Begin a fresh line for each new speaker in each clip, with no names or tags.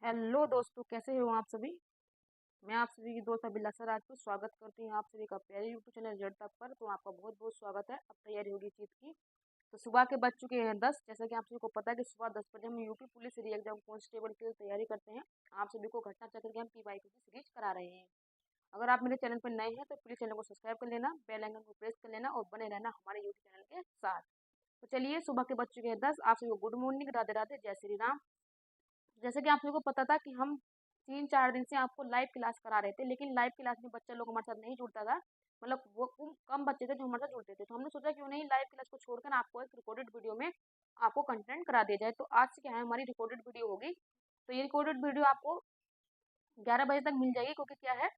Hello दोस्तों, कैसे हो आप सभी। मैं आप सभी की दोस्त अभिलाषा राजपूत स्वागत करती हूँ आप सभी का प्यारे यूट्यूब चैनल जड़ तक पर। तो आपका बहुत बहुत स्वागत है। अब तैयारी होगी चीज की। तो सुबह के बज चुके हैं 10। जैसा कि आप सभी को पता है कि सुबह 10 बजे हम यूपी पुलिस री एग्जाम कांस्टेबल के लिए तैयारी करते हैं। आप सभी को घटना चक्र के हम पीवाईक्यू की सीरीज करा रहे हैं। अगर आप मेरे चैनल पर नए हैं तो प्लीज चैनल को सब्सक्राइब कर लेना, बेल आइकन को प्रेस कर लेना और बने रहना हमारे यूट्यूब चैनल के साथ। तो चलिए, सुबह के बज चुके हैं 10। आप सभी को गुड मॉर्निंग, राधे राधे, जय श्री राम। जैसे कि आप लोगों को पता था कि हम 3-4 दिन से आपको लाइव क्लास करा रहे थे, लेकिन लाइव क्लास में बच्चा लोग हमारे साथ नहीं जुड़ता था। मतलब वो कम बच्चे थे जो हमारे साथ जुड़ते थे। तो हमने सोचा क्यों नहीं लाइव क्लास को छोड़कर आपको एक रिकॉर्डेड वीडियो में आपको कंटेंट करा दिया जाए। तो आज से क्या है, हमारी रिकॉर्डेड वीडियो होगी। तो ये रिकॉर्डेड वीडियो आपको 11 बजे तक मिल जाएगी, क्योंकि क्या है,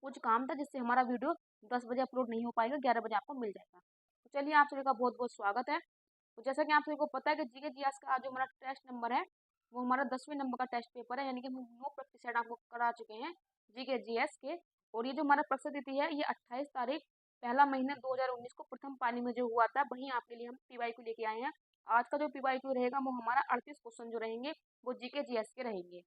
कुछ काम था जिससे हमारा वीडियो 10 बजे अपलोड नहीं हो पाएगा, 11 बजे आपको मिल जाएगा। तो चलिए, आप सभी का बहुत बहुत स्वागत है। तो जैसा कि आप सभी को पता है कि जीके जीएस का आज जो हमारा टेस्ट नंबर है वो हमारा 10वें नंबर का टेस्ट पेपर है, यानी कि हम 9 प्रतिशत आपको करा चुके हैं जीके जीएस के। और ये जो हमारा परीक्षा तिथि है ये 28 तारीख पहला महीना 2019 को प्रथम पाली में जो हुआ था, वहीं आपके लिए हम पीवाई को लेके आए हैं। आज का जो पीवाई क्यू रहेगा वो हमारा 38 क्वेश्चन जो रहेंगे वो जीके जीएस के रहेंगे।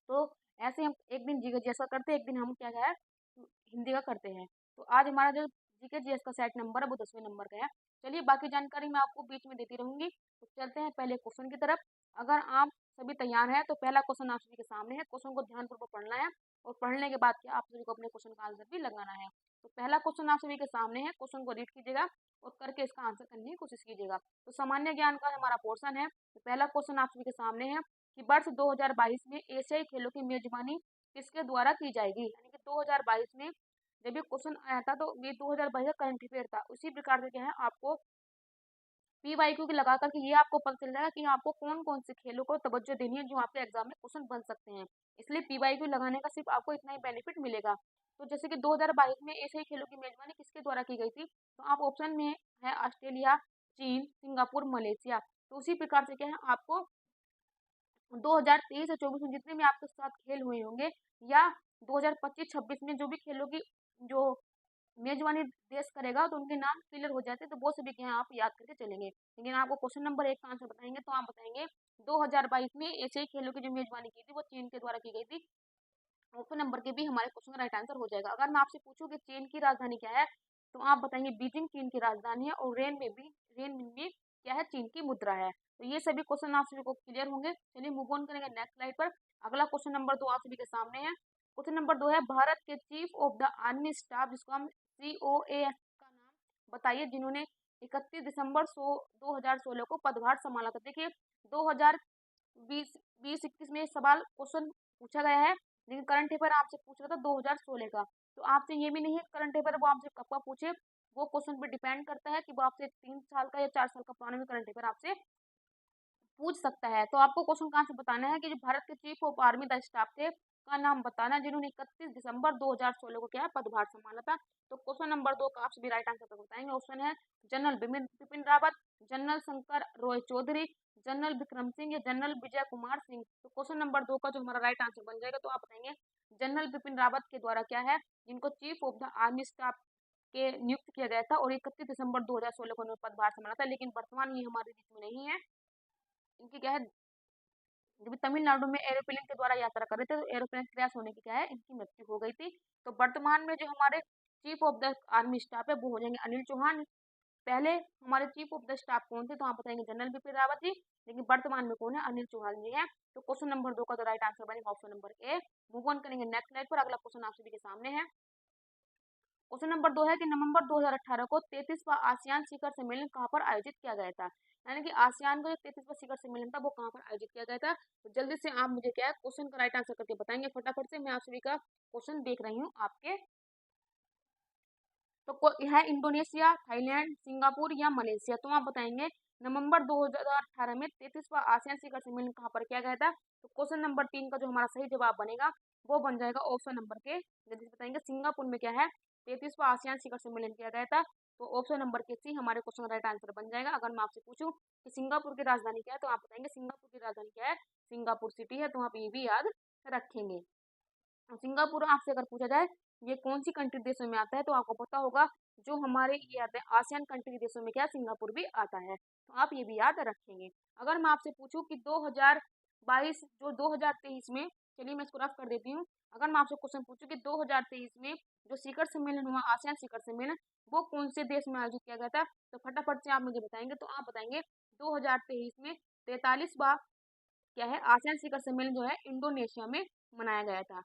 तो ऐसे हम एक दिन जीके जीएस का करते हैं, एक दिन हम क्या है हिंदी का करते हैं। तो आज हमारा जो जीके जीएस का सेट नंबर है वो 10वें नंबर का है। चलिए, बाकी जानकारी मैं आपको बीच में देती रहूंगी। तो चलते हैं पहले क्वेश्चन की तरफ। अगर आप सभी तैयार हैं तो पहला क्वेश्चन आप सभी के सामने है। क्वेश्चन को ध्यानपूर्वक पढ़ना है और पढ़ने के बाद क्या आप सभी को अपने क्वेश्चन का आंसर भी लगाना है। तो पहला क्वेश्चन आप सभी के सामने है। क्वेश्चन को रीड कीजिएगा और करके इसका आंसर करने की कोशिश कीजिएगा। तो सामान्य ज्ञान का हमारा पोर्शन है। तो पहला क्वेश्चन आप सभी के सामने है कि वर्ष 2022 में एशियाई खेलों की मेजबानी किसके द्वारा की जाएगी। यानी कि 2022 में जब ये क्वेश्चन आया था तो ये 2022 का करंट अफेयर था। उसी प्रकार से क्या है, आपको पीवाईक्यू की लगा करके ये आपको पता चल जाएगा कि आपको कौन कौन से खेलों को तवज्जो देनी है जो आपके एग्जाम में क्वेश्चन बन सकते हैं। इसलिए पीवाईक्यू लगाने का सिर्फ आपको इतना ही बेनिफिट मिलेगा। तो जैसे कि 2022 में एशियाई खेलों की मेजबानी किसके द्वारा की गई थी, तो आप ऑप्शन में है ऑस्ट्रेलिया, चीन, सिंगापुर, मलेशिया। तो उसी प्रकार से क्या है, आपको 2023 और 24 में जितने भी आपके साथ खेल हुए होंगे, या 2025-26 में जो भी खेलों की जो मेजबानी देश करेगा तो उनके नाम क्लियर हो जाते हैं। तो वो सभी के यहाँ आप याद करके चलेंगे। लेकिन आपको क्वेश्चन नंबर 1 का आंसर बताएंगे तो आप बताएंगे 2022 में एशियाई खेलों की जो मेजबानी की थी वो चीन के द्वारा की गई थी। ऑप्शन नंबर के भी हमारे क्वेश्चन का राइट आंसर हो जाएगा। अगर मैं आपसे पूछूं कि चीन की राजधानी क्या है, तो आप बताएंगे बीजिंग चीन की राजधानी है, और रेन में क्या है, चीन की मुद्रा है। तो ये सभी क्वेश्चन आप सभी को क्लियर होंगे। चलिए मूव ऑन करेंगे नेक्स्ट स्लाइड पर। अगला क्वेश्चन नंबर 2 आप सभी के सामने है। क्वेश्चन नंबर 2 है, भारत के chief of the army staff जिसको हम COAS का नाम बताइए, जिन्होंने 31 दिसंबर 2016 को पदभार संभाला था। देखिए 2020-21 में सवाल क्वेश्चन पूछा गया है, लेकिन करंट अफेयर आपसे पूछ रहा था 2016 का। तो आपसे ये भी नहीं है करंट अफेयर वो आपसे कब का पूछे, वो क्वेश्चन पे डिपेंड करता है कि वो आपसे 3 साल का या 4 साल का पुराना भी करंट अफेयर आपसे पूछ सकता है। तो आपको क्वेश्चन कहाँ से बताना है कि जो भारत के chief of army the staff थे का नाम बताना है, जिन्होंने 31 दिसंबर 2016 को क्या पदभार संभाला था। तो क्वेश्चन नंबर 2 का आप सभी राइट आंसर बताएंगे। ऑप्शन है general Bipin Rawat, general Shankar Roy Chowdhury, general Vikram Singh या जनरल विजय कुमार सिंह। तो क्वेश्चन नंबर 2 का जो हमारा राइट आंसर बन जाएगा, तो आप बताएंगे जनरल बिपिन रावत के द्वारा क्या है, जिनको chief of the army staff के नियुक्त किया गया था, और 31 दिसंबर 2016 को उन्होंने पदभार संभाला था। लेकिन वर्तमान ये हमारे बीच में नहीं है। इनकी क्या है, जब तमिलनाडु में एरोप्लेन के द्वारा यात्रा कर रहे थे तो एरोप्लेन क्रैश होने की क्या है, इनकी मृत्यु हो गई थी। तो वर्तमान में जो हमारे chief of the army staff है वो हो जाएंगे अनिल चौहान। पहले हमारे चीफ ऑफ द स्टाफ कौन थे, तो आप बताएंगे जनरल बिपिन रावत जी, लेकिन वर्तमान में कौन है, अनिल चौहान जी है। तो क्वेश्चन नंबर 2 का तो राइट आंसर बनेगा option number A. Move on करेंगे नेक्स्ट स्लाइड पर। अगला क्वेश्चन आप सभी के सामने है। क्वेश्चन नंबर 2 है कि नवंबर 2018 को 33वां आसियान शिखर सम्मेलन कहाँ पर आयोजित किया गया था। यानी कि आसियान का जो 33वां शिखर सम्मेलन था वो कहाँ पर आयोजित किया गया था। तो जल्दी से आप मुझे क्या है क्वेश्चन का राइट आंसर करके बताएंगे फटाफट से। मैं आप सभी का क्वेश्चन देख रही हूँ आपके। तो है इंडोनेशिया, थाईलैंड, सिंगापुर या मलेशिया। तो आप बताएंगे नवंबर 2018 में 33वां आसियान शिखर सम्मेलन कहाँ पर किया गया था। तो क्वेश्चन नंबर 3 का जो हमारा सही जवाब बनेगा वो बन जाएगा ऑप्शन नंबर के, जल्दी से बताएंगे सिंगापुर में क्या है 33वां आसियान शिखर सम्मेलन किया गया था। तो ऑप्शन नंबर के सी हमारे क्वेश्चन का राइट आंसर बन जाएगा। अगर मैं आपसे पूछूं कि सिंगापुर की राजधानी क्या है, तो आप बताएंगे सिंगापुर की राजधानी क्या है, सिंगापुर सिटी है। तो आप ये भी याद रखेंगे। सिंगापुर आपसे अगर पूछा जाए ये कौन सी कंट्री देशों में आता है, तो आपको पता होगा जो हमारे ये आते हैं आसियान कंट्री देशों में क्या सिंगापुर भी आता है। तो आप ये भी याद रखेंगे। अगर मैं आपसे पूछूं कि 22 जो 2023 में, चलिए मैं इसको रफ कर देती हूँ। अगर मैं आपसे क्वेश्चन पूछूं कि 2023 में जो शिखर सम्मेलन हुआ, आसियान शिखर सम्मेलन, वो कौन से देश में आयोजित किया गया था, तो फटाफट से आप मुझे बताएंगे। तो आप बताएंगे 2023 में 43वां क्या है आसियान शिखर सम्मेलन जो है इंडोनेशिया में मनाया गया था।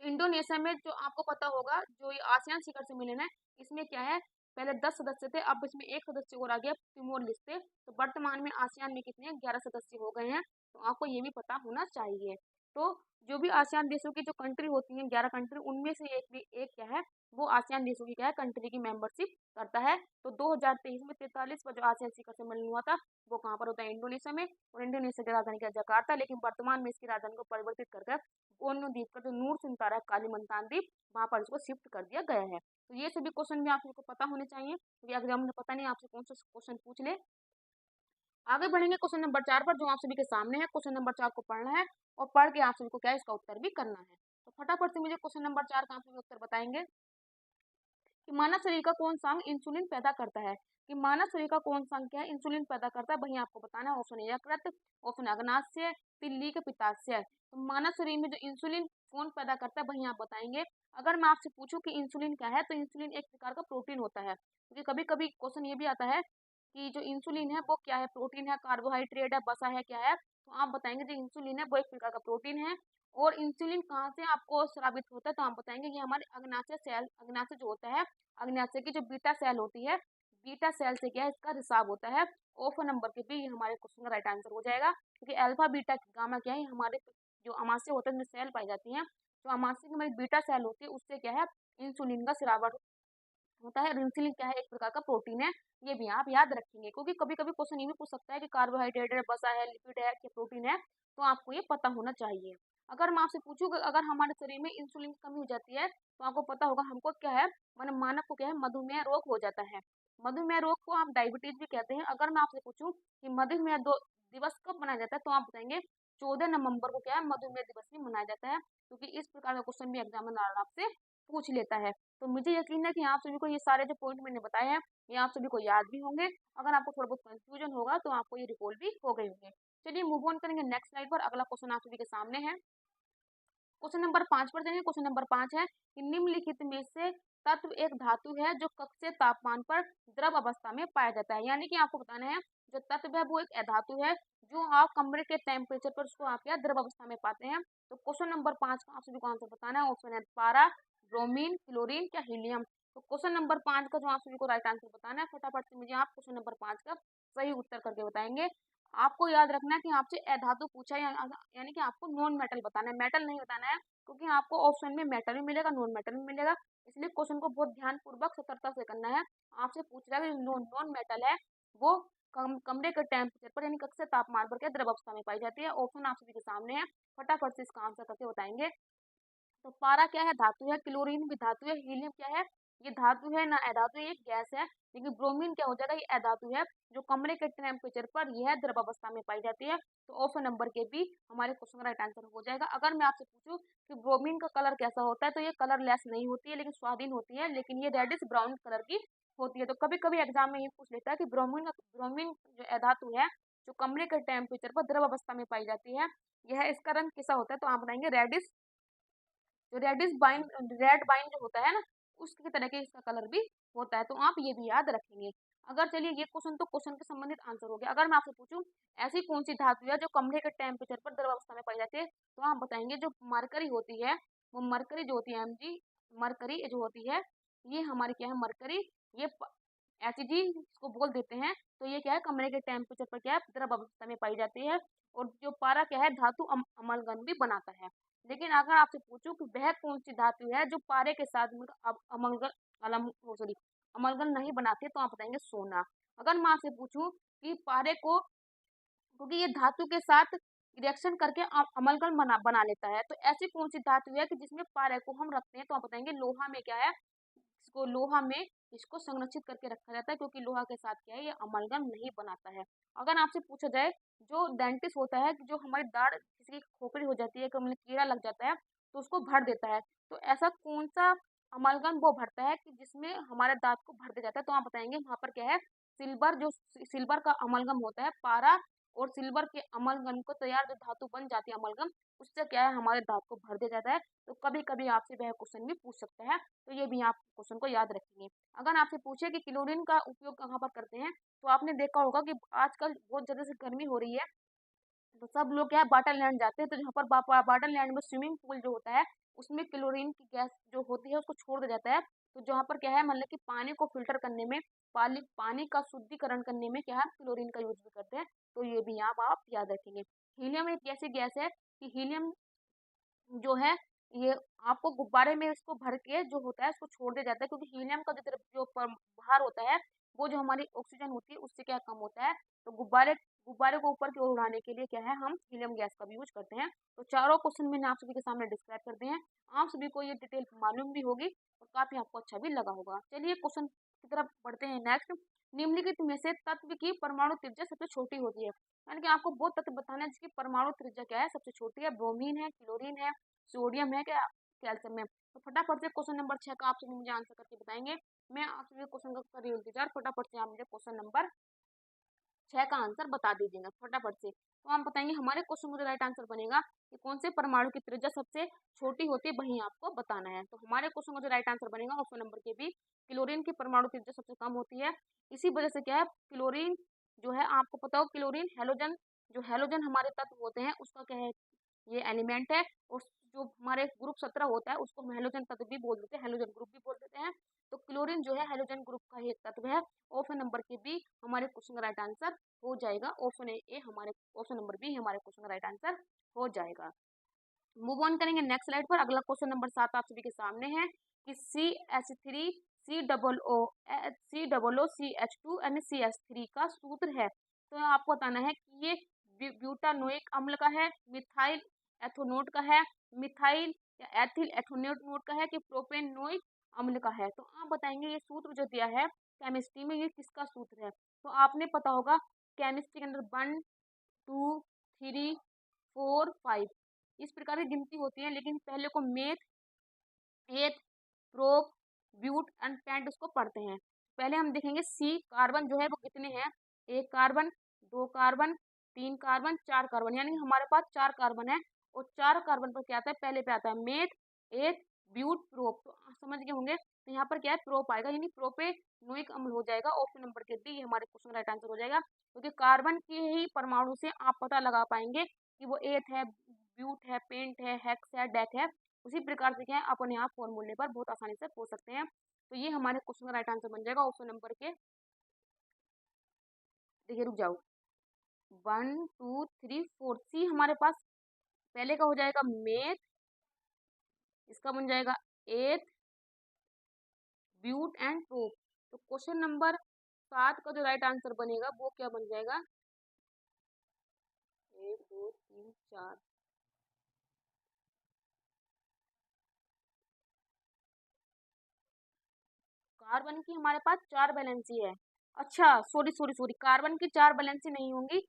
तो इंडोनेशिया में जो आपको पता होगा, जो ये आसियान शिखर सम्मेलन है, इसमें क्या है, पहले 10 सदस्य थे, अब इसमें एक सदस्य और आ गया, तिमोर लेस्ते। तो वर्तमान में आसियान में कितने 11 सदस्य हो गए हैं, तो आपको ये भी पता होना चाहिए। तो जो भी आसियान देशों की जो कंट्री होती है, 11 कंट्री, उनमें से एक क्या है, वो आसियान देशों की क्या है कंट्री की मेंबरशिप करता है। तो 2023 में 43वां जो आसियान शिखर सम्मेलन हुआ था, वो कहाँ पर होता है, इंडोनेशिया में। और इंडोनेशिया की राजधानी क्या, जकार्ता। लेकिन वर्तमान में इसकी राजधानी को परिवर्तित करके बोर्नियो द्वीप का जो नूर सुनतारा कालीमंतान द्वीप, वहां पर इसको शिफ्ट कर दिया गया है। तो ये सभी क्वेश्चन भी आप सबको पता होने चाहिए, क्योंकि एग्जाम में पता नहीं आपसे कौन सा क्वेश्चन पूछ ले। आगे बढ़ेंगे क्वेश्चन नंबर 4 पर, जो आप सभी के सामने है। क्वेश्चन नंबर 4 को पढ़ना है और पढ़ के आप सभी को क्या है, इसका उत्तर भी करना है। तो फटाफट से मुझे क्वेश्चन नंबर 4 का आप सभी उत्तर बताएंगे कि मानव शरीर का कौन सा अंग इंसुलिन पैदा करता है। कि मानव शरीर का कौन सा अंग क्या है, इंसुलिन पैदा करता है, वही आपको बताना है। ऑप्शन यकृत, ऑप्शन अग्नाशय, तिल्ली के पित्ताशय। तो मानव शरीर में जो इंसुलिन कौन पैदा करता है, वही आप बताएंगे। अगर मैं आपसे पूछूं कि इंसुलिन क्या है, तो इंसुलिन एक प्रकार का प्रोटीन होता है। क्योंकि कभी कभी क्वेश्चन ये भी आता है कि जो इंसुलिन है वो क्या है, प्रोटीन है, कार्बोहाइड्रेट है, वसा है, क्या है। तो आप बताएंगे जो इंसुलिन है वो एक प्रकार का प्रोटीन है। और इंसुलिन कहाँ से आपको स्रावित होता है, तो आप बताएंगे ये हमारे अग्नाशय सेल, अग्नाशय जो होता है, अग्नाशय की जो बीटा सेल होती है, बीटा सेल से क्या है इसका रिसाव होता है। ऑप्शन नंबर के भी हमारे क्वेश्चन का राइट आंसर हो जाएगा। क्योंकि अल्फा बीटा गामा क्या है, हमारे जो अमाशय होते हैं, सेल पाई जाती हैं, जो अमाशय की हमारी बीटा सेल होती है, उससे क्या है इंसुलिन का स्रावण होता है। इंसुलिन क्या है, एक प्रकार का प्रोटीन है। ये भी आप याद रखेंगे, क्योंकि कभी कभी क्वेश्चन ये भी पूछ सकता है कि कार्बोहाइड्रेट है, वसा है, लिपिड है, क्या प्रोटीन है। तो आपको ये पता होना चाहिए। अगर मैं आपसे पूछूं कि अगर हमारे शरीर में इंसुलिन की कमी हो जाती है, तो आपको पता होगा हमको क्या है, माने मानव को क्या है, मधुमेह रोग हो जाता है। मधुमेह रोग को आप डायबिटीज भी कहते हैं। अगर मैं आपसे पूछूं कि मधुमेह दिवस कब मनाया जाता है, तो आप बताएंगे 14 नवंबर को क्या है मधुमेह दिवस भी मनाया जाता है। क्योंकि इस प्रकार का क्वेश्चन भी एग्जामिनर आपसे पूछ लेता है। तो मुझे यकीन है कि आप सभी को ये सारे जो पॉइंट मैंने बताए हैं, ये आप सभी को याद भी होंगे। अगर आपको थोड़ा बहुत कंफ्यूजन होगा तो आपको ये रिकॉल भी हो गए होंगे। चलिए मूव ऑन करेंगे नेक्स्ट स्लाइड पर। अगला क्वेश्चन आप सभी के सामने है। क्वेश्चन नंबर 5 पर जाएंगे। क्वेश्चन नंबर 5 है कि निम्नलिखित में से तत्व एक धातु है जो कक्षीय तापमान पर द्रव अवस्था में पाया जाता है। यानी कि आपको बताना है जो तत्व है वो एक अधातु है, जो आप कमरे के टेम्परेचर पर उसको आप क्या द्रव अवस्था में पाते हैं। तो क्वेश्चन नंबर 5 का आप सभी को आंसर बताना है। ऑप्शन है पारा, ब्रोमीन, क्लोरीन या हीलियम। तो क्वेश्चन नंबर 5 का जो आप सभी को राइट आंसर बताना है, फटाफट से मुझे आप क्वेश्चन नंबर 5 का सही उत्तर करके बताएंगे। आपको याद रखना है कि आपसे अधातु पूछा है, यानी कि आपको नॉन मेटल बताना है, मेटल नहीं बताना है। क्योंकि आपको ऑप्शन में मेटल भी मिलेगा, नॉन मेटल भी मिलेगा। इसलिए क्वेश्चन को बहुत ध्यानपूर्वक सतर्कता से करना है। आपसे पूछ रहा है कि नॉन मेटल है वो कमरे के टेम्परेचर पर यानी कक्षीय तापमान पर क्या द्रव अवस्था में पाई जाती है। ऑप्शन आप सभी के सामने है, फटाफट से इसका आंसर करके बताएंगे। तो पारा क्या है, धातु है। क्लोरीन भी धातु है। हीलियम क्या है, ये धातु है ना अधातु, ये गैस है। लेकिन ब्रोमीन क्या हो जाएगा, ये अधातु है, जो कमरे के टेम्परेचर पर यह द्रव अवस्था में पाई जाती है। तो ऑप्शन नंबर के भी हमारे क्वेश्चन का राइट आंसर हो जाएगा। अगर मैं आपसे पूछूं कि ब्रोमीन का कलर कैसा होता है, तो ये कलरलेस नहीं होती है, लेकिन स्वाधीन होती है, लेकिन ये रेडिश ब्राउन कलर की होती है। तो कभी कभी एग्जाम में ये पूछ लेता है कि ब्रोमीन जो अधातु है, जो कमरे के टेम्परेचर पर द्रव अवस्था में पाई जाती है, यह इसका रंग कैसा होता है, तो आप बताएंगे रेडिश, जो रेडिश बाइन, रेड बाइन जो होता है ना, उसके तरह के इसका कलर भी होता है। तो आप ये भी याद रखेंगे। अगर चलिए ये क्वेश्चन तो क्वेश्चन के संबंधित आंसर हो गया। अगर मैं आपसे पूछूं ऐसी कौन सी धातु है जो कमरे के टेम्परेचर पर द्रव अवस्था में पाई जाती है, तो आप बताएंगे जो मरकरी होती है, वो मरकरी जो होती है mg, मरकरी जो होती है, ये हमारी क्या है मरकरी, ये Hg इसको बोल देते हैं। तो ये क्या है कमरे के टेम्परेचर पर क्या है द्रव अवस्था में पाई जाती है। और जो पारा क्या है धातु अमलगन भी बनाता है। लेकिन अगर आपसे पूछूं कि वह कौन सी धातु है जो पारे के साथ अब अमलगन सॉरी अमलगन नहीं बनाती, तो आप बताएंगे सोना। अगर मैं आपसे पूछूं कि पारे को, क्योंकि ये धातु के साथ रिएक्शन करके अमलगन बना लेता है, तो ऐसी कौन सी धातु है कि जिसमें पारे को हम रखते हैं, तो आप बताएंगे लोहा में क्या है, इसको लोहा में इसको संरक्षित करके रखा जाता है, क्योंकि लोहा के साथ क्या है ये अमलगम नहीं बनाता है। अगर आपसे पूछा जाए जो डेंटिस्ट होता है, जो हमारी दाढ़ किसी की खोपड़ी हो जाती है, मतलब कीड़ा लग जाता है, तो उसको भर देता है, तो ऐसा कौन सा अमलगम वो भरता है कि जिसमें हमारे दांत को भर दिया जाता है, तो आप बताएंगे वहां पर क्या है सिल्वर, जो सिल्वर का अमलगम होता है पारा और सिल्वर के अमलगन को तैयार जो धातु बन जाती है अमलगम, उससे क्या है हमारे दांत को भर दिया जाता है। तो कभी कभी आपसे वह क्वेश्चन भी पूछ सकता है, तो ये भी आप क्वेश्चन को याद रखेंगे। अगर आपसे पूछे कि क्लोरीन का उपयोग कहाँ पर करते हैं, तो आपने देखा होगा कि आजकल बहुत ज्यादा से गर्मी हो रही है, तो सब लोग क्या है वाटर लैंड जाते हैं। तो जहाँ पर वाटर लैंड में स्विमिंग पूल जो होता है, उसमें क्लोरीन की गैस जो होती है उसको छोड़ दिया जाता है। तो जहाँ पर क्या है मतलब कि पानी को फिल्टर करने में, पानी का शुद्धिकरण करने में क्या है क्लोरीन का यूज भी करते हैं। तो ये भी यहाँ आप याद रखेंगे। हीलियम एक ऐसी गैस है कि हीलियम जो है ये आपको गुब्बारे में इसको भर के जो होता है उसको छोड़ दिया जाता है, क्योंकि हीलियम का जो बाहर होता है वो जो हमारी ऑक्सीजन होती है उससे क्या कम होता है। तो गुब्बारे गुब्बारे को ऊपर की ओर उड़ाने के लिए क्या है हम हीलियम गैस का भी यूज करते हैं। तो चारों क्वेश्चन मैंने आप सभी के सामने डिस्क्राइब कर दिए हैं। आप सभी को ये डिटेल मालूम भी होगी और काफी आपको अच्छा भी लगा होगा। चलिए क्वेश्चन की तरफ बढ़ते हैं। नेक्स्ट, निम्नलिखित में से तत्व की परमाणु त्रिज्या सबसे छोटी होती है। यानी कि आपको वो तत्व बताना है जिसकी परमाणु त्रिज्या क्या है सबसे छोटी है। ब्रोमीन है, क्लोरीन है, सोडियम है, क्या कैल्शियम है। तो फटाफट से क्वेश्चन नंबर 6 का आप सभी मुझे आंसर करके बताएंगे। मैं आप सभी क्वेश्चन का कर रही हूँ इंतजार, फटाफट से आप मुझे क्वेश्चन नंबर 6 का आंसर बता दीजिएगा फटाफट से। तो हम बताएंगे हमारे क्वेश्चन का जो राइट आंसर बनेगा कि कौन से परमाणु की त्रिज्या सबसे छोटी होती है, वही आपको बताना है। तो हमारे क्वेश्चन का जो राइट आंसर बनेगा ऑप्शन नंबर के भी, क्लोरीन की परमाणु त्रिज्या सबसे कम होती है। इसी वजह से क्या है क्लोरीन जो है आपको पता हो क्लोरीन हेलोजन, जो हेलोजन हमारे तत्व होते हैं उसका क्या है ये एलिमेंट है। और जो हमारे ग्रुप 17 होता है उसको हम हेलोजन तत्व भी बोल देते हैं, हेलोजन ग्रुप भी बोल देते हैं। तो क्लोरीन जो है हेलोजन ग्रुप का ही एक तत्व है। ऑप्शन नंबर के बी हमारे क्वेश्चन का राइट आंसर हो जाएगा। ऑप्शन नंबर बी हमारे क्वेश्चन का राइट आंसर हो जाएगा। मूव ऑन करेंगे नेक्स्ट स्लाइड पर। अगला क्वेश्चन नंबर 7 आप सभी के सामने है कि CH3 COO CH2 and CH3 का सूत्र है। तो आपको बताना है कि ये ब्यूटानोइक अम्ल का है, मिथाइल एथोनोट का है, मिथाइल या एथिल एथोनोट का है, कि प्रोपेनोइक अम्ल का है। तो आप बताएंगे ये सूत्र जो दिया है केमिस्ट्री में ये किसका सूत्र है। तो आपने पता होगा केमिस्ट्री के अंदर 1 2 3 4 5 इस प्रकार की गिनती होती है, लेकिन पहले को मेथ एथ प्रोप ब्यूट एंड पेंट उसको पढ़ते हैं। पहले हम देखेंगे सी कार्बन जो है वो कितने हैं, एक कार्बन, दो कार्बन, तीन कार्बन, चार कार्बन, यानी हमारे पास चार कार्बन है। और चार कार्बन पर क्या आता है, पहले पे आता है मेथ एथ ब्यूट प्रोप। तो आप समझ गए होंगे। तो यहाँ पर क्या है प्रोप आएगा, यानी प्रोपेनोइक अम्ल हो जाएगा। ऑप्शन नंबर के डी हमारे क्वेश्चन का राइट आंसर हो जाएगा, क्योंकि कार्बन के ही परमाणु से आप पता लगा पाएंगे कि वो एथ है, ब्यूट है, पेंट है, हेक्स है, डेक है। उसी प्रकार से क्या है अपन यहाँ फॉर्मूले पर बहुत आसानी से पूछ सकते हैं। तो ये हमारे क्वेश्चन का राइट आंसर बन जाएगा ऑप्शन नंबर के, देखिए रुक जाओ, 1 2 3 4 सी हमारे पास पहले का हो जाएगा मेथ, इसका बन जाएगा एथ ब्यूट एंड प्रोप। तो क्वेश्चन नंबर 7 का जो राइट आंसर बनेगा वो क्या बन जाएगा, 1 2 3 4 कार्बन की हमारे पास चार वैलेंसी है। अच्छा सॉरी सॉरी सॉरी, कार्बन की चार वैलेंसी नहीं होंगी।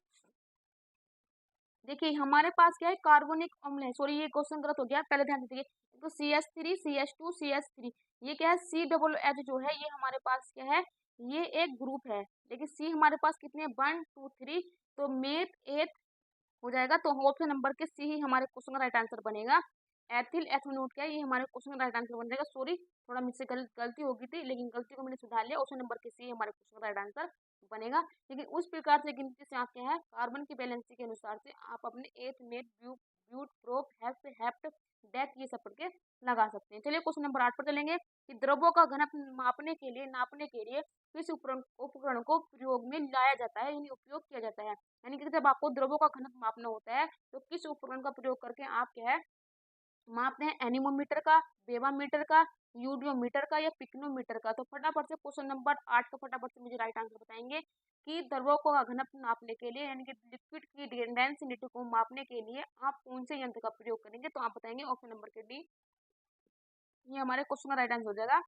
देखिए हमारे पास क्या है कार्बोनिक अम्ल है, सॉरी ये क्वेश्चन गलत हो गया, पहले ध्यान दीजिए। तो CH3 CH2 CH3 ये क्या है COOH जो है ये हमारे पास क्या है, ये एक ग्रुप है। लेकिन सी हमारे पास कितने 1 2 3, तो मेथ एथ हो जाएगा। तो ऑप्शन नंबर के सी ही हमारे क्वेश्चन का राइट आंसर बनेगा। एथिल एथोनोट क्या है ये हमारे क्वेश्चन का राइट आंसर बन जाएगा। सॉरी थोड़ा मुझसे गलती हो गई थी, लेकिन गलती को मैंने सुधार लिया। ऑप्शन नंबर के सी हमारे क्वेश्चन का राइट आंसर बनेगा। लेकिन उस प्रकार से गिनती से आप क्या है कार्बन की बैलेंसी के अनुसार से आप अपने eth meth but prop hept hept dec ये सब करके लगा सकते हैं। चलिए क्वेश्चन नंबर 8 पर चलेंगे कि द्रव्यों का घनत्व नापने के लिए किस उपकरण को प्रयोग में लाया जाता है, यानी उपयोग किया जाता है। यानी कि जब आपको द्रव्यों का घनत्व मापना होता है तो किस उपकरण का प्रयोग करके आप क्या है मापते हैं, एनीमोमीटर का, बेवामीटर का, यूडियोमीटर का या पिक्नोमीटर का। तो फटाफट से क्वेश्चन नंबर 8 का फटाफट से मुझे राइट आंसर बताएंगे कि द्रव्यों का घनत्व नापने के लिए यानी कि लिक्विड की डेंसिटी को मापने के लिए आप कौन से यंत्र का प्रयोग करेंगे। तो आप बताएंगे ऑप्शन नंबर के डी, ये हमारे क्वेश्चन का राइट आंसर हो जाएगा।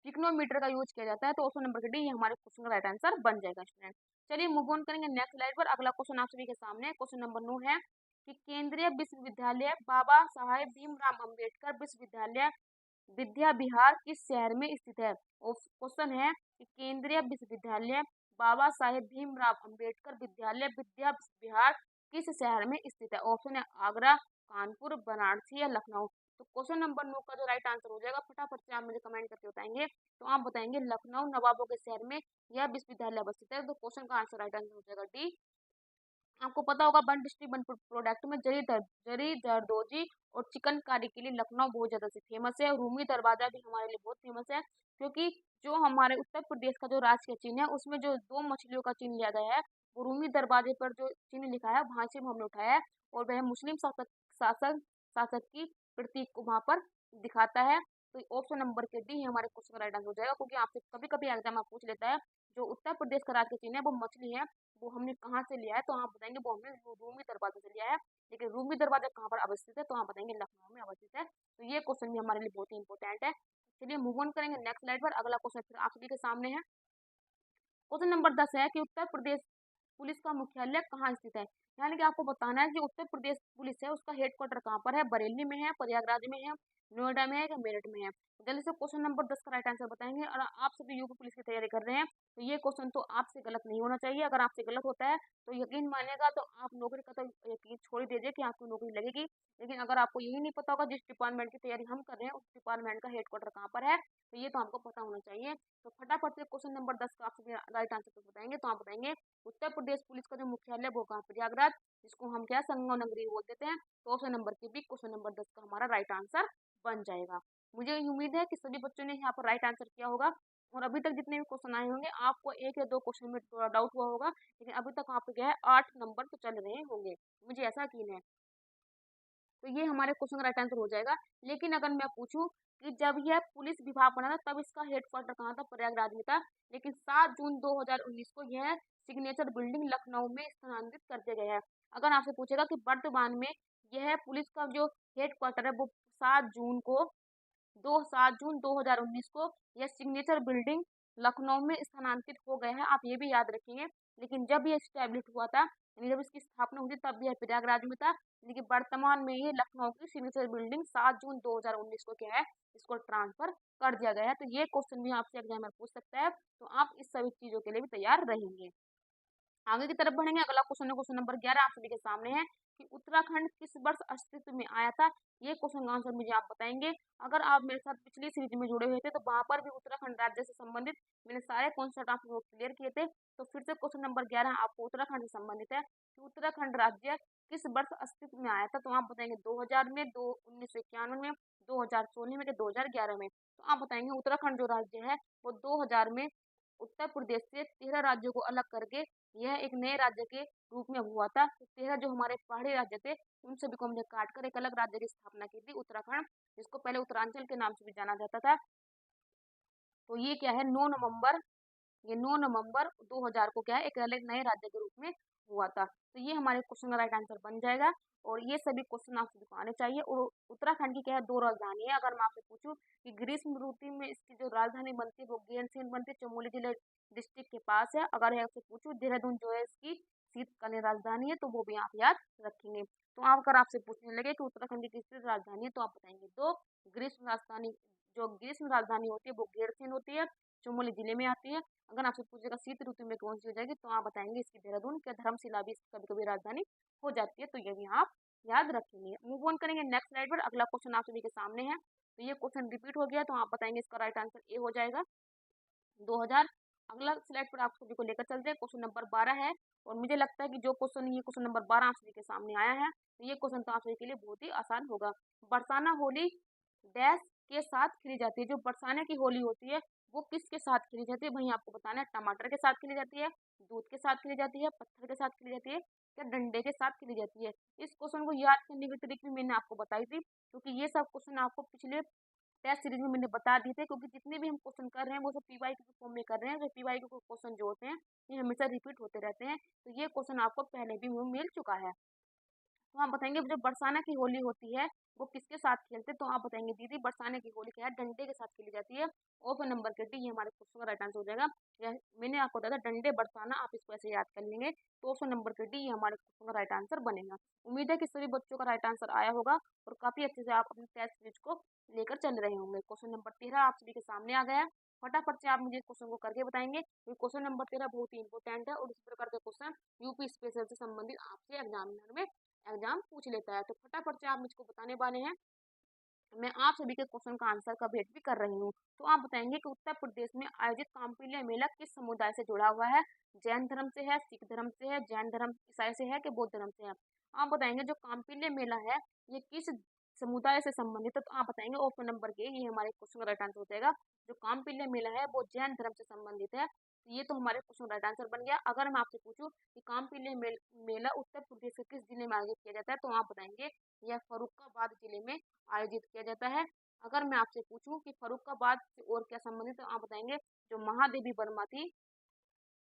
पिक्नोमीटर का यूज किया जाता है। तो ऑप्शन नंबर के डी ये हमारे क्वेश्चन का राइट आंसर बन जाएगा स्टूडेंट। चलिए मूव ऑन करेंगे नेक्स्ट स्लाइड पर। अगला क्वेश्चन आप सभी के सामने क्वेश्चन नंबर 9 है कि केंद्रीय विश्वविद्यालय बाबा साहेब भीमराव अंबेडकर विश्वविद्यालय विद्या विहार किस शहर में स्थित है। क्वेश्चन है कि केंद्रीय विश्वविद्यालय बाबा साहेब भीमराव अंबेडकर विद्यालय विद्या विहार किस शहर में स्थित है? ऑप्शन है आगरा, कानपुर, बनारसी या लखनऊ। तो क्वेश्चन नंबर 9 का जो राइट आंसर हो जाएगा, फटाफट से आप मुझे कमेंट करके बताएंगे। तो आप बताएंगे लखनऊ नवाबों के शहर में यह विश्वविद्यालय अवस्थित है। तो क्वेश्चन का आंसर राइट आंसर हो जाएगा डी। आपको पता होगा वन डिस्ट्रिक्ट वन प्रोडक्ट में जरी जरदोजी और चिकनकारी के लिए लखनऊ बहुत ज्यादा से फेमस है। रूमी दरवाजा भी हमारे लिए बहुत फेमस है, क्योंकि जो हमारे उत्तर प्रदेश का जो राष्ट्रीय चिन्ह है उसमें जो दो मछलियों का चिन्ह लिया गया है, वो रूमी दरवाजे पर जो चिन्ह लिखा है वहां से हमने उठाया है। और वह मुस्लिम शासक शासक की प्रतीक को वहां पर दिखाता है। तो ऑप्शन नंबर के डी हमारे क्वेश्चन का राइट आंसर हो जाएगा, क्योंकि आपसे कभी कभी एग्जाम आप पूछ लेता है जो उत्तर प्रदेश का राष्ट्रीय चिन्ह है वो मछली है, वो हमने कहाँ से लिया है? तो आप बताएंगे वो हमने रूमी दरवाजे से लिया है। लेकिन रूमी दरवाजा कहाँ पर अवस्थित है? तो आप बताएंगे लखनऊ में अवस्थित है। तो ये क्वेश्चन भी हमारे लिए बहुत ही इंपॉर्टेंट है। चलिए मूव ऑन करेंगे नेक्स्ट स्लाइड पर। अगला क्वेश्चन फिर आप सभी के सामने है। क्वेश्चन नंबर 10 है कि उत्तर प्रदेश पुलिस का मुख्यालय कहाँ स्थित है? यानी कि आपको बताना है कि उत्तर प्रदेश पुलिस है उसका हेडक्वार्टर कहाँ पर है? बरेली में है, प्रयागराज में है, नोएडा में है या मेरठ में है? जल्दी से क्वेश्चन नंबर 10 का राइट आंसर बताएंगे। और आप सभी यूपी पुलिस की तैयारी कर रहे हैं तो ये क्वेश्चन तो आपसे गलत नहीं होना चाहिए। अगर आपसे गलत होता है तो यकीन मानिएगा, तो आप नौकरी का तो यकीन छोड़ ही दीजिए कि आपको नौकरी लगेगी। लेकिन अगर आपको यही नहीं पता होगा जिस डिपार्टमेंट की तैयारी हम कर रहे हैं उस डिपार्टमेंट का हेडक्वार्टर कहाँ पर है, तो ये तो हमको पता होना चाहिए। तो फटाफट से क्वेश्चन नंबर 10 का आप सभी राइट आंसर तो बताएंगे। तो आप बताएंगे उत्तर प्रदेश पुलिस का जो मुख्यालय वो कहाँ? प्रयागराज, जिसको हम क्या संगम नगरी बोल देते हैं। तो ऑप्शन नंबर के बी क्वेश्चन नंबर 10 का हमारा राइट आंसर बन जाएगा। मुझे उम्मीद है कि सभी बच्चों ने यहाँ पर राइट आंसर किया होगा। और अभी तक जितने भी क्वेश्चन आए होंगे आपको एक या दो क्वेश्चन में थोड़ा डाउट हुआ होगा, लेकिन अभी तक आपको क्या है 8 नंबर तो चल रहे होंगे, मुझे ऐसा यकीन है। तो ये हमारे क्वेश्चन का राइट आंसर हो जाएगा। लेकिन अगर मैं पूछूं कि जब यह पुलिस विभाग बना था तब इसका हेडक्वार्टर कहाँ था? प्रयागराज में था। लेकिन 7 जून 2019 को यह सिग्नेचर बिल्डिंग लखनऊ में स्थानांतरित कर दिया गया है। अगर आपसे पूछेगा कि वर्तमान में यह पुलिस का जो हेडक्वार्टर है वो 7 जून को 2019 को यह सिग्नेचर बिल्डिंग लखनऊ में स्थानांतरित हो गया है, आप ये भी याद रखेंगे। लेकिन जब यह स्टैब्लिश हुआ था, यानी जब इसकी स्थापना हुई थी तब यह प्रयागराज में था। लेकिन वर्तमान में ये लखनऊ की सिग्नेचर बिल्डिंग 7 जून 2019 को क्या है, इसको ट्रांसफर कर दिया गया है। तो ये क्वेश्चन भी आपसे एग्जामिनर पूछ सकता है, तो आप इस सभी चीजों के लिए भी तैयार रहेंगे। आगे की तरफ बढ़ेंगे। अगला क्वेश्चन है क्वेश्चन नंबर 11 आप सभी के सामने है कि उत्तराखंड किस वर्ष अस्तित्व में आया था? ये क्वेश्चन का आंसर मुझे आप बताएंगे। अगर आप मेरे साथ पिछली सीरीज में जुड़े हुए थे तो वहां पर भी उत्तराखंड राज्य से संबंधित मैंने सारे कॉन्सेप्ट आपको क्लियर किए थे। तो फिर से क्वेश्चन नंबर 11 आपको उत्तराखंड से संबंधित है कि उत्तराखंड राज्य किस वर्ष अस्तित्व में आया था? तो आप बताएंगे 2000 में, 1991 में, 2016 में, 2011 में। तो आप बताएंगे उत्तराखंड जो राज्य है वो 2000 में उत्तर प्रदेश से 13 राज्यों को अलग करके यह एक नए राज्य के रूप में हुआ था। तो 13 जो हमारे पहाड़ी राज्य थे उन सभी को हमने काट कर एक अलग राज्य की स्थापना की थी, उत्तराखंड, जिसको पहले उत्तरांचल के नाम से भी जाना जाता था। तो ये क्या है 9 नवंबर 2000 को क्या है एक अलग नए राज्य के रूप में हुआ था। तो ये हमारे क्वेश्चन का राइट आंसर बन जाएगा। और ये सभी क्वेश्चन आप सभी को आने चाहिए। और उत्तराखंड की क्या है 2 राजधानी है। अगर मैं आपसे पूछूं कि ग्रीष्म ऋतु में इसकी जो राजधानी बनती है वो गैरसैंण बनती है, चमोली जिले डिस्ट्रिक्ट के पास है। अगर मैं आपसे पूछूं देहरादून जो है इसकी शीतकालीन राजधानी है, तो वो भी आप याद रखेंगे। तो आप अगर आपसे पूछने लगे कि उत्तराखंड की किस राजधानी है, तो आप बताएंगे 2। ग्रीष्म राजधानी जो ग्रीष्म राजधानी होती है वो गैरसैंण होती है, चमोली जिले में आती है। अगर आपसे पूछेगा शीत ऋतु में कौन सी हो जाएगी, तो आप बताएंगे इसकी देहरादून। क्या धर्मशिला भी कभी कभी राजधानी हो जाती है, तो ये भी आप याद रखेंगे। मूव ऑन करेंगे नेक्स्ट स्लाइड पर। अगला क्वेश्चन आप सभी के सामने है। तो ये क्वेश्चन रिपीट हो गया, तो आप बताएंगे इसका राइट आंसर ए हो जाएगा 2000। अगला स्लाइड पर आप सभी को लेकर चलते हैं। क्वेश्चन नंबर 12 है। और मुझे लगता है कि जो क्वेश्चन ये क्वेश्चन नंबर 12 आप सभी के सामने आया है, तो ये क्वेश्चन तो आप सभी के लिए बहुत ही आसान होगा। बरसाना होली डैश के साथ खेली जाती है? जो बरसाने की होली होती है वो किसके साथ खेली जाती है? वहीं आपको बताना है टमाटर के साथ खेली जाती है, दूध के साथ खेली जाती है, पत्थर के साथ खेली जाती है, या डंडे के साथ खेली जाती है? इस क्वेश्चन को याद करने की ट्रिक भी मैंने आपको बताई थी, क्योंकि ये सब क्वेश्चन आपको पिछले टेस्ट सीरीज में मैंने बता दिए थे। क्योंकि जितने भी हम क्वेश्चन कर रहे हैं वो सब पीवाईक्यू के फॉर्म में कर रहे हैं। जो पीवाईक्यू के क्वेश्चन जो होते हैं ये हमेशा रिपीट होते रहते हैं। तो ये क्वेश्चन आपको पहले भी मिल चुका है। तो आप बताएंगे जो बरसाना की होली होती है वो किसके साथ खेलते हैं? तो आप बताएंगे दीदी बरसाने की होली क्या है, डंडे के साथ खेली जाती है। ऑप्शन नंबर के डी ये हमारे क्वेश्चन का राइट आंसर हो जाएगा। मैंने आपको बताया था डंडे बरसाना, आप इसको ऐसे याद कर लेंगे। तो ऑप्शन नंबर के डी ये हमारे क्वेश्चन का राइट आंसर बनेगा। उम्मीद है कि सभी बच्चों का राइट आंसर आया होगा और काफी अच्छे से आप अपने टेस्ट सीरीज को लेकर चल रहे होंगे। क्वेश्चन नंबर 13 आप सभी के सामने आ गया है। फटाफट से आप मुझे क्वेश्चन को करके बताएंगे, क्योंकि क्वेश्चन नंबर 13 बहुत ही इंपॉर्टेंट है और इस प्रकार के क्वेश्चन यूपी स्पेशल से संबंधित आपसे एग्जामिनर में एग्जाम पूछ लेता है। तो फटाफट से आप मुझको बताने वाले हैं। मैं आप सभी के क्वेश्चन का आंसर का वेट भी कर रही हूँ। तो आप बताएंगे कि उत्तर प्रदेश में आयोजित कांपिल्य मेला किस समुदाय से जुड़ा हुआ है? जैन धर्म से है, सिख धर्म से है, जैन धर्म ईसाई से है कि बौद्ध धर्म से है? आप बताएंगे जो कांपिल्य मेला है ये किस समुदाय से संबंधित है? तो आप बताएंगे ऑप्शन नंबर के, ये हमारे क्वेश्चन का राइट आंसर हो जाएगा। जो कांपिल्य मेला है वो जैन धर्म से संबंधित है। तो ये तो हमारे क्वेश्चन राइट आंसर बन गया। अगर मैं आपसे पूछूं कि कांपिल्य मेला उत्तर प्रदेश के किस जिले में आयोजित किया जाता है, तो आप बताएंगे यह फर्रुखाबाद जिले में आयोजित किया जाता है। अगर मैं आपसे पूछूं कि फर्रुखाबाद से और क्या संबंधित है, तो आप बताएंगे जो महादेवी वर्मा थी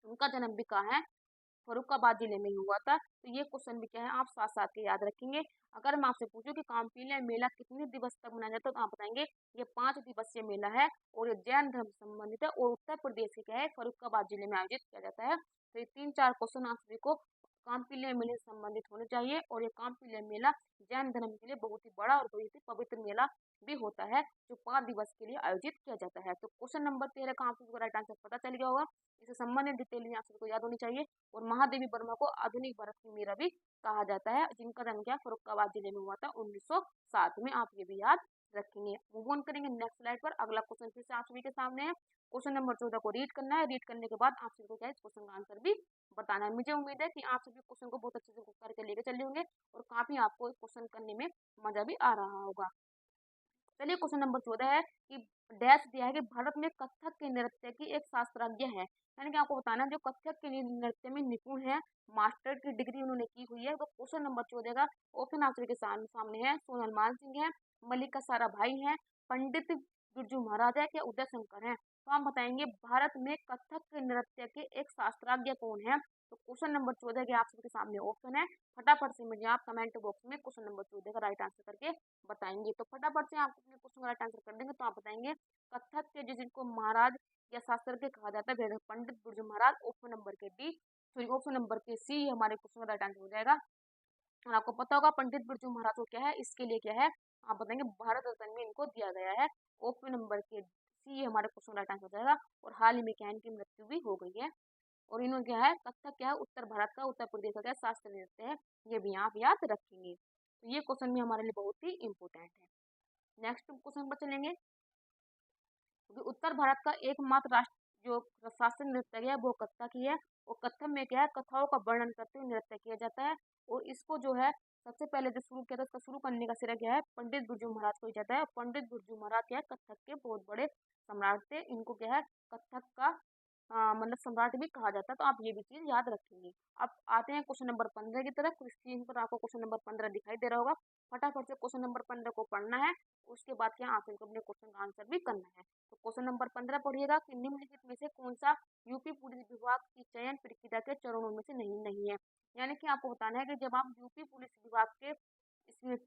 उनका जन्म भी कहाँ है? फर्रुखाबाद जिले में ही हुआ था। तो ये क्वेश्चन भी क्या है, आप साथ साथ के याद रखेंगे। अगर मैं आपसे पूछूं कि कांपिल्य मेला कितने दिवस तक मनाया जाता है, तो आप बताएंगे ये 5 दिवसीय मेला है और ये जैन धर्म से संबंधित है और उत्तर प्रदेश के क्या है, फर्रुखाबाद जिले में आयोजित किया जाता है। तो ये 3-4 क्वेश्चन आप सभी को कांपिल्य मेले से संबंधित होने चाहिए। और ये कांपिल्य मेला जैन धर्म के लिए बहुत ही बड़ा और बहुत ही पवित्र मेला भी होता है, जो 5 दिवस के लिए आयोजित किया जाता है। तो क्वेश्चन नंबर 13 का आप सभी को राइट आंसर पता चल गया होगा। इसे संबंधित डिटेल आप सभी को याद होनी चाहिए। और महादेवी वर्मा को आधुनिक भारत की मीरा भी कहा जाता है, जिनका जन्म क्या फर्रुखाबाद जिले में हुआ था 1907 में। आप ये भी याद रखेंगे। मूव ऑन करेंगे नेक्स्ट स्लाइड पर। अगला क्वेश्चन फिर से आप सभी के सामने है। क्वेश्चन नंबर 14 को रीड करना है। रीड करने के बाद आप सभी को क्या है, इस क्वेश्चन का आंसर भी बताना है। मुझे उम्मीद है कि आप सभी क्वेश्चन को बहुत अच्छे से करके लेके चले होंगे और काफी आपको क्वेश्चन करने में मजा भी आ रहा होगा। चलिए क्वेश्चन नंबर 14 है कि डैश दिया है कि भारत में कथक के नृत्य की एक शास्त्रज्ञ है। यानी कि आपको बताना है जो कथक के नृत्य में निपुण है, मास्टर की डिग्री उन्होंने की हुई है। तो क्वेश्चन नंबर 14 का ऑप्शन आप सभी के सामने है। सोनल मान सिंह है, मल्लिका साराभाई है, पंडित बिरजू महाराज है, क्या उदय शंकर है? तो आप बताएंगे भारत में कथक के नृत्य के एक शास्त्रज्ञ कौन है? तो क्वेश्चन नंबर 14 के आप सबके सामने ऑप्शन है। फटाफट से मुझे आप कमेंट बॉक्स में क्वेश्चन नंबर 14 का राइट आंसर करके बताएंगे। तो फटाफट से आप अपने क्वेश्चन का राइट आंसर कर देंगे। तो आप बताएंगे कथक के जिनको महाराज या शास्त्रज्ञ कहा जाता है पंडित बिरजू महाराज। ऑप्शन नंबर के डी, सॉरी ऑप्शन नंबर के सी हमारे क्वेश्चन का राइट आंसर हो जाएगा। और आपको पता होगा पंडित बिरजू महाराज को क्या है, इसके लिए क्या है, आप बताएंगे भारत रत्न में इनको दिया गया है। ऑप्शन नंबर के सी हमारे क्वेश्चन राइट आंसर हो जाएगा। और हाल ही में क्या है, इनकी मृत्यु भी हो गई है। और इन्होंने क्या है, कथक क्या है, उत्तर भारत का, उत्तर प्रदेश का क्या शास्त्रीय नृत्य है। ये भी आप याद रखेंगे। तो ये क्वेश्चन भी हमारे लिए बहुत ही इंपॉर्टेंट है। नेक्स्ट क्वेश्चन पर चलेंगे। क्योंकि उत्तर भारत का एकमात्र राष्ट्र जो शास्त्रीय नृत्य है वो कथक ही है। और कथक में क्या है, कथाओं का वर्णन करते हुए नृत्य किया जाता है। और इसको जो है सबसे पहले जो शुरू किया था, उसका शुरू करने का श्रेय क्या है, पंडित बिरजू महाराज को ही जाता है। पंडित बिरजू महाराज क्या है, कथक के बहुत बड़े सम्राट थे। इनको क्या है, कथक का मतलब सम्राट भी कहा जाता है। तो आप ये भी चीज याद रखेंगे। अब आते हैं क्वेश्चन नंबर 15 की तरफ। स्क्रीन पर आपको क्वेश्चन नंबर 15 दिखाई दे रहा होगा। फटाफट से क्वेश्चन नंबर 15 को पढ़ना है। उसके बाद क्या आप इनको अपने क्वेश्चन का आंसर भी करना है। तो क्वेश्चन नंबर 15 पढ़िएगा कि निम्नलिखित में से कौन सा यूपी पुलिस विभाग की चयन प्रक्रिया के चरणों में से नहीं है। यानी कि आपको बताना है कि जब आप यूपी पुलिस विभाग के इसमें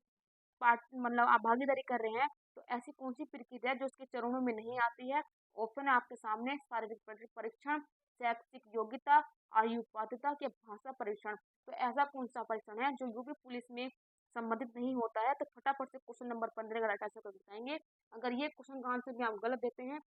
पार्ट मतलब आप भागीदारी कर रहे हैं, तो ऐसी कौन सी प्रक्रिया है जो उसके चरणों में नहीं आती है? ऑप्शन है आपके सामने, शारीरिक परीक्षण, शैक्षिक योग्यता, आयु पात्रता के भाषा परीक्षण। तो ऐसा कौन सा परीक्षण है जो यूपी पुलिस में संबंधित नहीं होता है? तो फटाफट से क्वेश्चन नंबर 15 का राइट आंसर कर बताएंगे। अगर ये क्वेश्चन का आंसर भी आप गलत देते हैं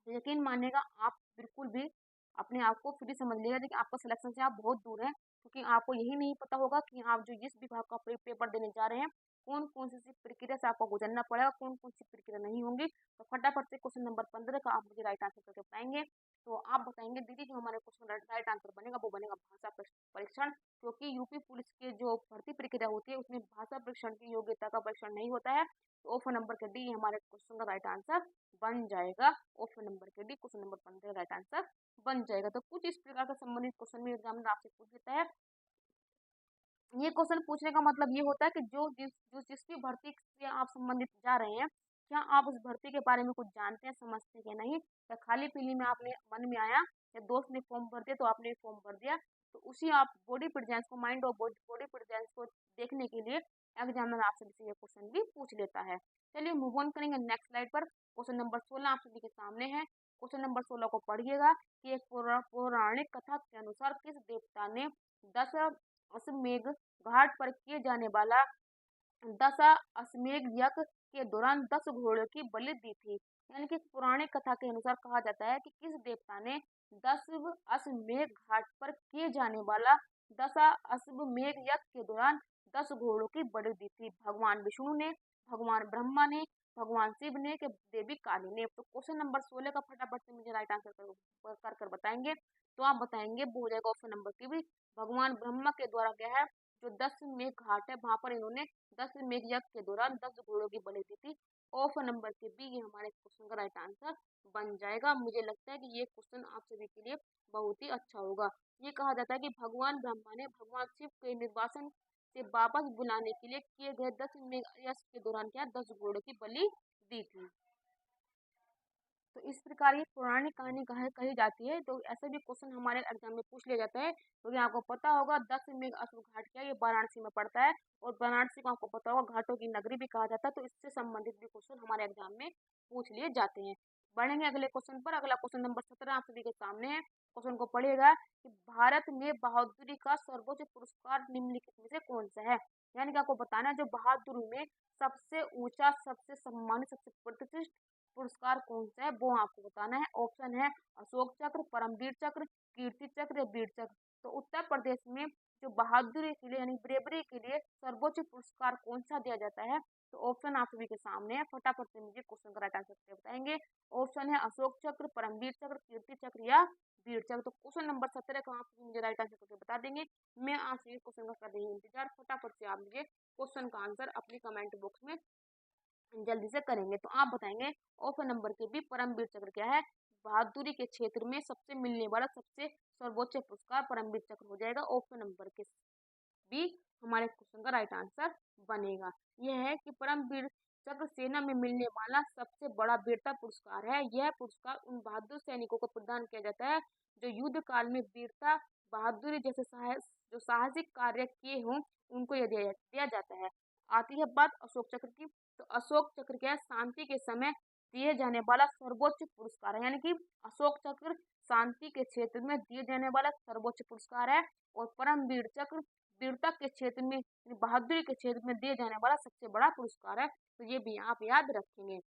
तो यकीन मानिएगा आप बिल्कुल भी अपने आप को फ्री समझ लीजिएगा कि आपका सिलेक्शन से आप बहुत दूर हैं। क्योंकि आपको यही नहीं पता होगा कि आप जो जिस विभाग का पेपर देने जा रहे हैं कौन कौन सी प्रक्रिया से आपको गुजरना पड़ेगा, कौन कौन सी प्रक्रिया नहीं होंगी। तो फटाफट से क्वेश्चन नंबर 15 का आप मुझे राइट आंसर करके बताएंगे। तो आप बताएंगे दीदी जो हमारे क्वेश्चन राइट आंसर बनेगा वो बनेगा भाषा परीक्षण। क्योंकि यूपी पुलिस की जो भर्ती प्रक्रिया होती है उसमें भाषा परीक्षण की योग्यता का परीक्षण नहीं होता है। तो ऑप्शन नंबर के डी हमारे क्वेश्चन का राइट आंसर बन जाएगा। ऑप्शन नंबर के D question number 15 right answer बन जाएगा। तो कुछ इस प्रकार का संबंधित क्वेश्चन में एग्जामिनर आपसे पूछ लेता है। ये क्वेश्चन पूछने का मतलब ये होता है कि जिस भी भर्ती से आप संबंधित जा रहे हैं, क्या आप उस भर्ती के बारे में कुछ जानते हैं, समझते हैं या नहीं। या खाली पीली में आपने मन में आया या दोस्त ने फॉर्म भर दिया तो आपने फॉर्म भर दिया। तो उसी आप बॉडी प्रेजेंस को, माइंड और बॉडी प्रेजेंस को देखने के लिए एग्जामिनर आपसे ये क्वेश्चन भी पूछ लेता है। चलिए मूव ऑन करेंगे नेक्स्ट स्लाइड पर। क्वेश्चन नंबर 16 आप सभी के सामने है। क्वेश्चन नंबर 16 को पढ़िएगा कि एक पौराणिक कथा के अनुसार किस देवता ने दस अश्वमेध घाट पर किए जाने वाला दशा अश्वमेध यज्ञ के दौरान 10 घोड़ों की बलि दी थी। यानी कि पौराणिक कथा के अनुसार कहा जाता है कि किस देवता ने दशाश्वमेध घाट पर किए जाने वाला दशाश्वमेध यज्ञ के दौरान 10 घोड़ों की बलि दी थी? भगवान विष्णु ने, भगवान ब्रह्मा ने, भगवान शिव ने, कि देवी काली ने? तो क्वेश्चन नंबर 16 का फटाफट से मुझे राइट आंसर कर बताएंगे। तो आप बताएंगे वो हो जाएगा ऑप्शन नंबर की भी, भगवान ब्रह्मा के द्वारा क्या है, जो 10 मेघ घाट है वहां पर इन्होंने 10 मेघ यज्ञ के दौरान 10 घोड़ों की बलि दी थी। ऑप्शन नंबर के बी ये हमारे क्वेश्चन का राइट आंसर बन जाएगा। मुझे लगता है कि ये क्वेश्चन आप सभी के लिए बहुत ही अच्छा होगा। ये कहा जाता है कि भगवान ब्रह्मा ने भगवान शिव के निर्वासन से वापस बुलाने के लिए किए गए 10 मेघ यज्ञ के दौरान क्या 10 घोड़ों की बलि दी थी। तो इस प्रकार ये पौराणिक कहानी कही जाती है। तो ऐसे भी क्वेश्चन हमारे एग्जाम में पूछ लिया जाता है, क्योंकि आपको पता होगा 10 मेघ अश्व घाट क्या है, ये वाराणसी में पड़ता है और वाराणसी को आपको पता होगा घाटों की नगरी भी कहा जाता है। तो इससे संबंधित भी क्वेश्चन हमारे एग्जाम में पूछ लिए जाते हैं। बढ़ेंगे अगले क्वेश्चन पर। अगला क्वेश्चन नंबर 17 आप सभी के सामने है। क्वेश्चन को पढ़िएगा कि भारत में बहादुरी का सर्वोच्च पुरस्कार निम्नलिखित में से कौन सा है? यानी कि आपको बताना है जो बहादुरी में सबसे ऊंचा, सबसे सम्मानित, सबसे प्रतिष्ठित पुरस्कार कौन सा है वो आपको बताना है। ऑप्शन है अशोक चक्र, परमवीर चक्र, कीर्ति चक्र या वीर चक्र। तो उत्तर प्रदेश में जो बहादुरी के लिए यानी ब्रेवरी के लिए सर्वोच्च पुरस्कार कौन सा दिया जाता है? तो ऑप्शन आप सभी के सामने है, फटाफट से मुझे क्वेश्चन का राइट आंसर बताएंगे। ऑप्शन है अशोक चक्र, परमवीर चक्र, कीर्ति चक्र या वीर चक्र। तो क्वेश्चन नंबर 17 का आप मुझे राइट आंसर करके बता देंगे। मैं आपसे क्वेश्चन का कर रही हूँ इंतजार, फटाफट से आप मुझे क्वेश्चन का आंसर अपनी कमेंट बॉक्स में जल्दी से करेंगे। तो आप बताएंगे ऑप्शन नंबर के बी परमवीर चक्र क्या है? बहादुरी के क्षेत्र में सबसे मिलने वाला सबसे सर्वोच्च पुरस्कार परमवीर चक्र हो जाएगा। ऑप्शन नंबर के बी हमारे क्वेश्चन का राइट आंसर बनेगा। यह है कि परमवीर चक्र सेना में मिलने वाला सबसे बड़ा वीरता पुरस्कार है। यह पुरस्कार उन बहादुर सैनिकों को प्रदान किया जाता है जो युद्ध काल में वीरता, बहादुरी जैसे साहसिक कार्य किए हों, उनको यह दिया जाता है। आती है बात अशोक चक्र की। तो अशोक चक्र क्या है? शांति के समय दिए जाने वाला सर्वोच्च पुरस्कार है। यानी कि अशोक चक्र शांति के क्षेत्र में दिए जाने वाला सर्वोच्च पुरस्कार है। और परमवीर चक्र वीरता के क्षेत्र में बहादुरी के क्षेत्र में दिए जाने वाला सबसे बड़ा पुरस्कार है। तो ये भी आप याद रखेंगे।